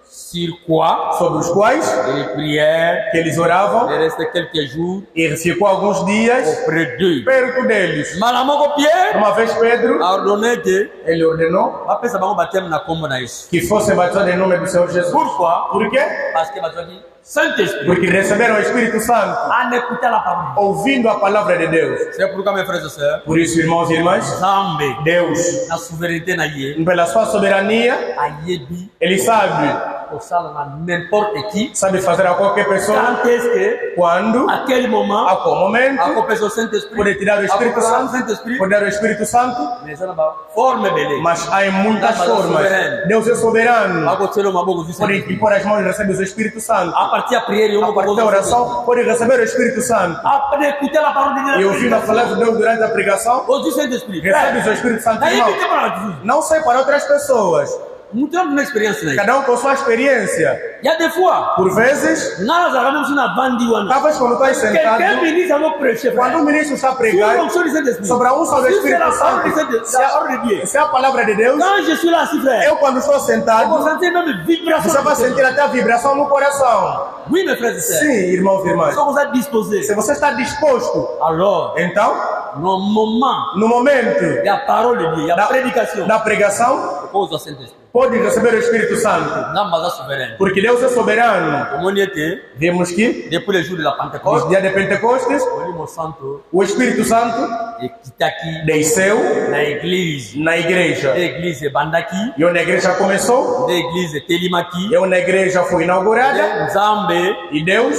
sur quoi
sobre os quais
ils prièrent
que eles oravam
et restaient quelques jours
e ficou alguns dias
auprès d'eux.
perto deles.
Malamoko Pierre
Uma vez Pedro,
a ordonné que
ele ordenou
apesa bango baptême na kombo na Yesu.
que fossem batizados em nome do Senhor Jesus.
Pourquoi?
Por quê?
Parce que bazaki Saint-Esprit
Porque receberam o Espírito Santo
en écoutant la parole.
ouvindo a palavra de Deus.
C'est pourquoi mes frères et sœurs,
Por isso, irmãos e irmãs,
Zambé,
Deus,
la souveraineté na yé,
pela sua soberania,
ayebi,
Ele sabe
au sala na n'importe qui.
fazer a qualquer pessoa,
Quand est-ce que,
quando,
à quel moment,
a qual momento,
à cause du Saint-Esprit,
pode tirar o Espírito Santo,
Saint-Esprit,
pode dar o Espírito Santo,
mais ça n'a forme belé.
mas há em muitas
Mas é
formas.
soberano.
Deus é soberano.
À côté de mabogo du
Pode
Saint-Esprit.
impor as mãos e receber o Espírito Santo.
À partir de prière,
A partir da oração, pode receber o Espírito Santo.
après écouter la parole de
E
Dieu,
ouvindo a palavra de Deus durante a pregação,
au du Saint-Esprit.
recebe o Espírito Santo,
Daí
irmão.
que tem para dizer.
Não sei para outras pessoas.
Nous temos uma experiência aí.
Cada um com sua experiência.
Il y a des fois,
Por vezes,
nós agamos na bandi wana.
talvez quando estás sentado,
Quelqu'un ministre à nos prêcher.
quando o ministro está a
Sous
pregar,
l'onction du Saint-Esprit.
sobre a unção do
Si c'est la
Espírito
parole du
Santo,
Saint-Esprit, c'est la parole de Dieu.
se é a palavra de Deus,
Quand je suis là, si frère,
eu quando estou
on va
sentado,
sentir même vibration.
você vai sentir até a vibração no coração.
Oui, mes frères et sœurs.
Sim, irmãos e irmãs.
Somos disposés.
Se você está disposto,
Alors,
então,
no moment
no momento
de la parole de Dieu, il y a
da,
prédication.
da pregação,
Cause au Saint-Esprit.
pode receber o Espírito Santo.
Não, mas é souverain.
Porque Deus é soberano.
Como on y était,
Vemos que,
depuis le jour de la
nos
Pentecôte,
dias de Pentecostes,
o Limo Santo
o Espírito Santo
e Kitaki
desceu
na igreja.
na igreja.
A igreja Bandaki,
E onde a igreja começou,
a igreja Telimaki,
e onde a igreja foi inaugurada,
Nzambe,
e Deus,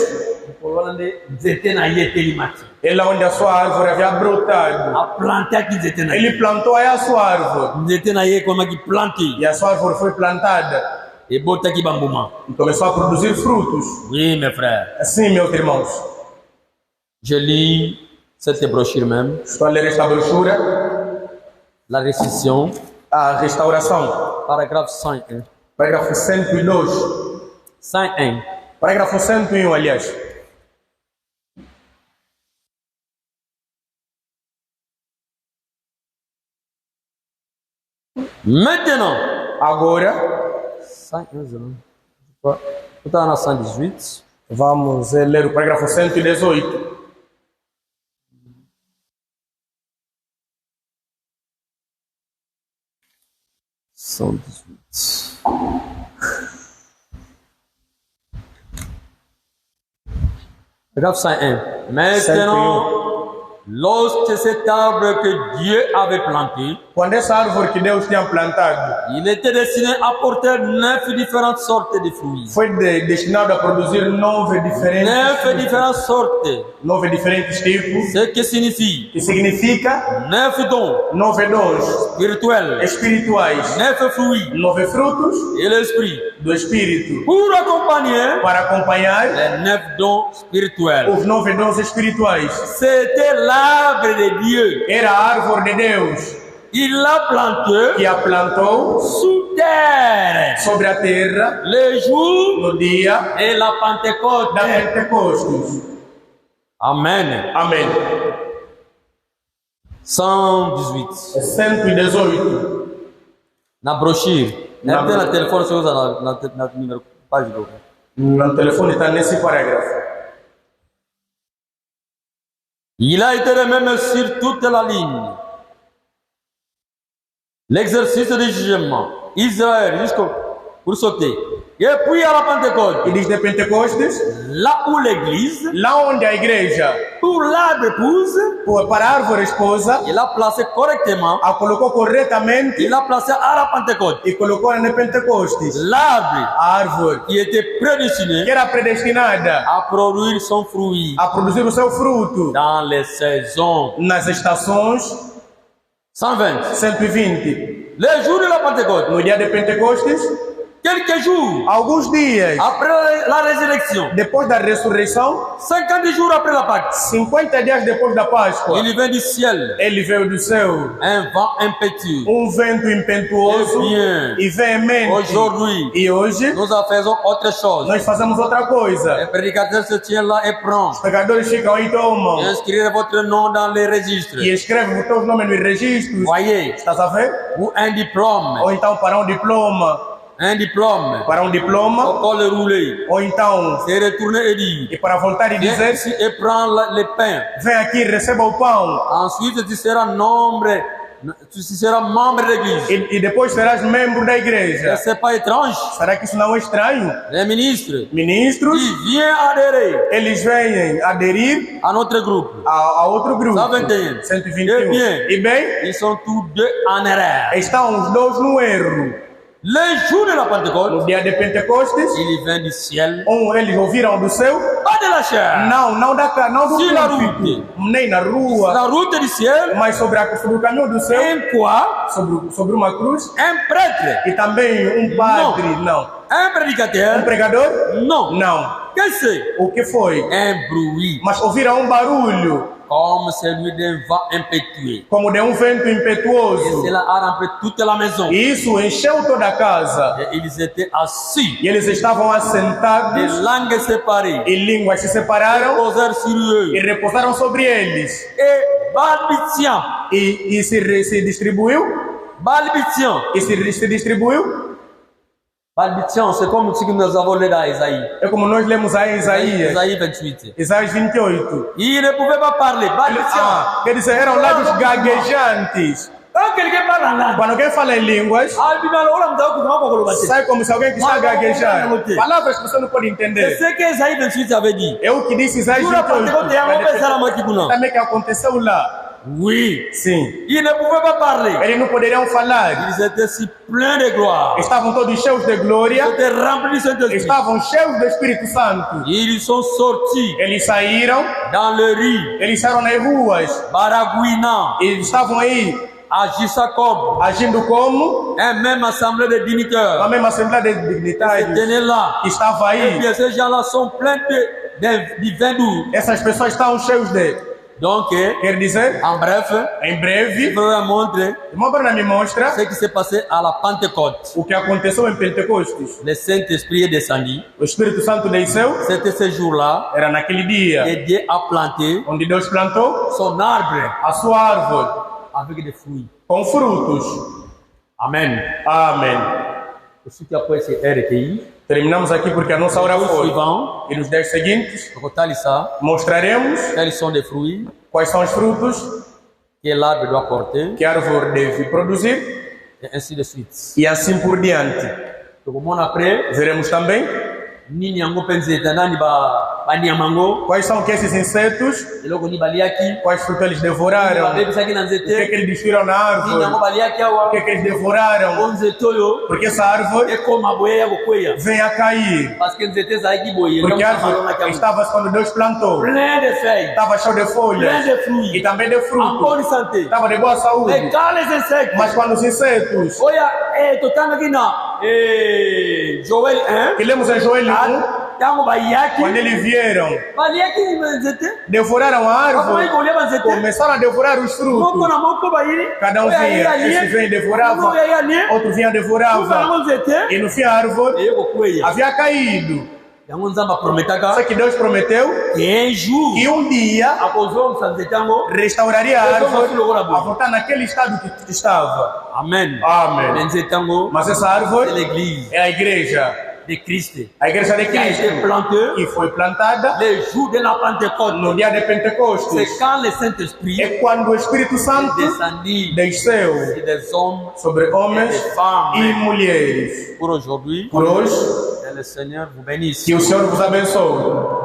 Polonde, Nzete na ye Telimaki.
é lá onde a sua árvore havia brotado.
A planter aqui Nzete na ye.
Ele plantou aí a sua árvore,
Nzete na ye como que plante.
e a sua árvore foi plantada,
E bota aqui bambuma.
e começou a produzir frutos.
Oui, mes frères.
Assim, meus irmãos,
Je lis cette brochure même,
estou a ler esta brochura,
la restitution,
a restauração,
paragraphe 101.
parágrafo 102,
101.
parágrafo 101, aliás.
Maintenant,
Agora,
101, eu estava na 118.
vamos ler o parágrafo 118.
118. Paragraphe 101. Maintenant, lorsque cet arbre que Dieu avait planté,
quando essa árvore que Deus tinha plantado,
il était destiné à porter 9 différentes sortes de fruits.
foi destinado a produzir 9 diferentes tipos.
Ce qui signifie
Que significa
9 dons
9 dons
spirituels,
espirituais,
9 fruits
9 frutos
et l'esprit
do Espírito,
pour accompagner
para acompanhar
les 9 dons spirituels.
os 9 dons espirituais.
C'était l'arbre de Dieu.
Era a árvore de Deus
Il l'a planté
que a plantou
sous terre
sobre a terra
le jour
no dia
de la Pentecôte.
da Pentecostes.
Amen.
Amém.
118.
118.
Na brochure.
Na
Na telefone você usa na número página.
No telefone está nesse parágrafo.
Il a été le même sur toute la ligne. L'exercice du jugement. Israël pour sauter. Et puis à la Pentecôte.
E diz de Pentecostes,
Là où l'église,
lá onde a igreja,
pour l'arbre épouse,
para a árvore esposa,
il a placé correctement.
a colocou corretamente
Il a placé à la Pentecôte.
e colocou na Pentecostes.
L'arbre
A árvore
qui était prédestiné
que era predestinada
à produire son fruit
a produzir o seu fruto
dans les saisons.
nas estações.
120.
120.
Le jour de la Pentecôte,
No dia de Pentecostes,
quelques jours
alguns dias
après la résurrection,
depois da ressurreição,
50 jours après la Pâque,
50 dias depois da Páscoa,
il vient du ciel
ele veio do céu,
un vent impétueux.
vento impetuoso
Eh bien,
e veemente.
Aujourd'hui,
E hoje
nous en faisons autre chose.
nós fazemos outra coisa.
Le prédicateur se tient là et prend.
Os pregadores ficam aí e tomam
Inscrire votre nom dans les registres.
e escrevem os teus nomes nos registros.
Voyez,
Estás a ver?
ou un diplôme.
Ou então para um diploma,
Un diplôme au col roulé.
ou então
C'est retourner et dire,
e para voltar e
viens
dizer,
ici et prends le pain.
vem aqui, receba o pão.
Ensuite, tu seras membre de l'église.
E depois serás membro da igreja.
C'est pas étrange.
Será que isso não é estranho?
Les ministres,
Ministros,
ils viennent adhérer
eles vêm aderir
à notre groupe.
a outro grupo.
121.
121. E bem,
Ils sont tous deux en erreur.
estão os dois no erro.
Le jour de la Pentecôte,
No dia de Pentecostes,
il vient du ciel,
eles ouviram do céu.
pas de la chair.
Não do
Sur la
púlpito,
route.
nem na rua,
La route du ciel,
mas sobre o caminho do céu,
un quoi?
sobre uma cruz,
Un prêtre.
e também padre, não.
Un prédicateur?
Pregador?
Non.
Não.
Qu'est-ce que c'est?
O que foi?
Un bruit,
Mas ouviram barulho,
comme celui d'un vent impétueux.
como de vento
Et
impetuoso.
cela a rempli toute la maison.
E isso encheu toda a casa.
Et ils étaient assis,
E eles estavam
des
assentados,
langues séparées,
e línguas se separaram
posèrent sur eux,
e repousaram sobre eles.
et balbutiant,
E se distribuiu,
balbutiant.
e se distribuiu.
Balbutiant, c'est comme ce que nous avons lu dans Isaïe.
É como nós lemos aí em Isaías.
Isaïe 28.
Isaías 28.
Il ne pouvait pas parler, balbutiant.
Quer dizer, eram lábios gaguejantes.
Quand quelqu'un parle en langue,
Quando alguém fala em línguas, sai como se alguém que está a gaguejar. Palavras que você não pode
c'est
entender.
ce que Isaïe 28 avait dit.
É o que disse Isaías
Sur la Pentecôte, il y a un mauvais
28.
salam qui coule.
Também que aconteceu lá.
Oui.
Sim.
Ils ne pouvaient pas parler.
Eles não poderiam falar.
Ils étaient si pleins de gloire.
Estavam todos cheios de glória.
Ils étaient remplis du Saint-Esprit.
Estavam cheios do Espírito Santo.
Ils sont sortis
Eles saíram.
dans le riz,
Eles saíram nas ruas.
baragouinant,
E estavam aí
agissant comme
agindo como
un même assemblée de
a
dignitaires.
mesma Assembleia de
Ils
Dignitários
tenaient là.
que estava
Et
aí.
bien, ces gens-là sont pleins de vin doux.
Essas pessoas estavam cheios de.
Donc,
Quer dizer,
en bref,
em
je
breve,
vais vous montrer
irmão Bruna me mostra
ce qui s'est passé à la Pentecôte.
o que aconteceu em Pentecostes.
Le Saint-Esprit est descendu.
O Espírito Santo desceu,
C'était ce jour-là
era naquele dia
et Dieu a planté
onde Deus plantou
son arbre
a sua árvore
avec des fruits.
com frutos.
Amen.
Amém.
Pour ceux qui après c'est RTI,
Terminamos aqui porque a nossa hora
au
foi.
suivant,
E nos 10 seguintes
au total, ça,
mostraremos
quels sont les fruits
quais são os frutos
que l'arbre doit porter
que a árvore deve produzir
Et ainsi de suite.
E assim por diante.
Après,
veremos também quais são que esses insetos, quais frutos eles devoraram, o que eles destruíram na árvore, o que eles devoraram, porque essa árvore vem a cair, porque a árvore estava quando Deus plantou, estava cheio de folhas e também de frutos, estava de boa saúde, mas quando os insetos, que lemos em Joel 1, quando eles vieram, devoraram a árvore, começaram a devorar os frutos. Cada um vinha, esse vinha e devorava, outro vinha e devorava. E no fim a árvore havia caído. Só que Deus prometeu que um dia restauraria a árvore a voltar naquele estado que estava.
Amém.
Amém. Mas essa árvore é a igreja
de Cristo.
A igreja de Cristo que foi plantada no dia de Pentecostes.
C'est quand le Saint-Esprit
é quando o Espírito Santo desceu sobre homens e mulheres.
Por aujourd'hui,
por hoje,
que le Seigneur vous bénisse.
Que o Senhor vos abençoe.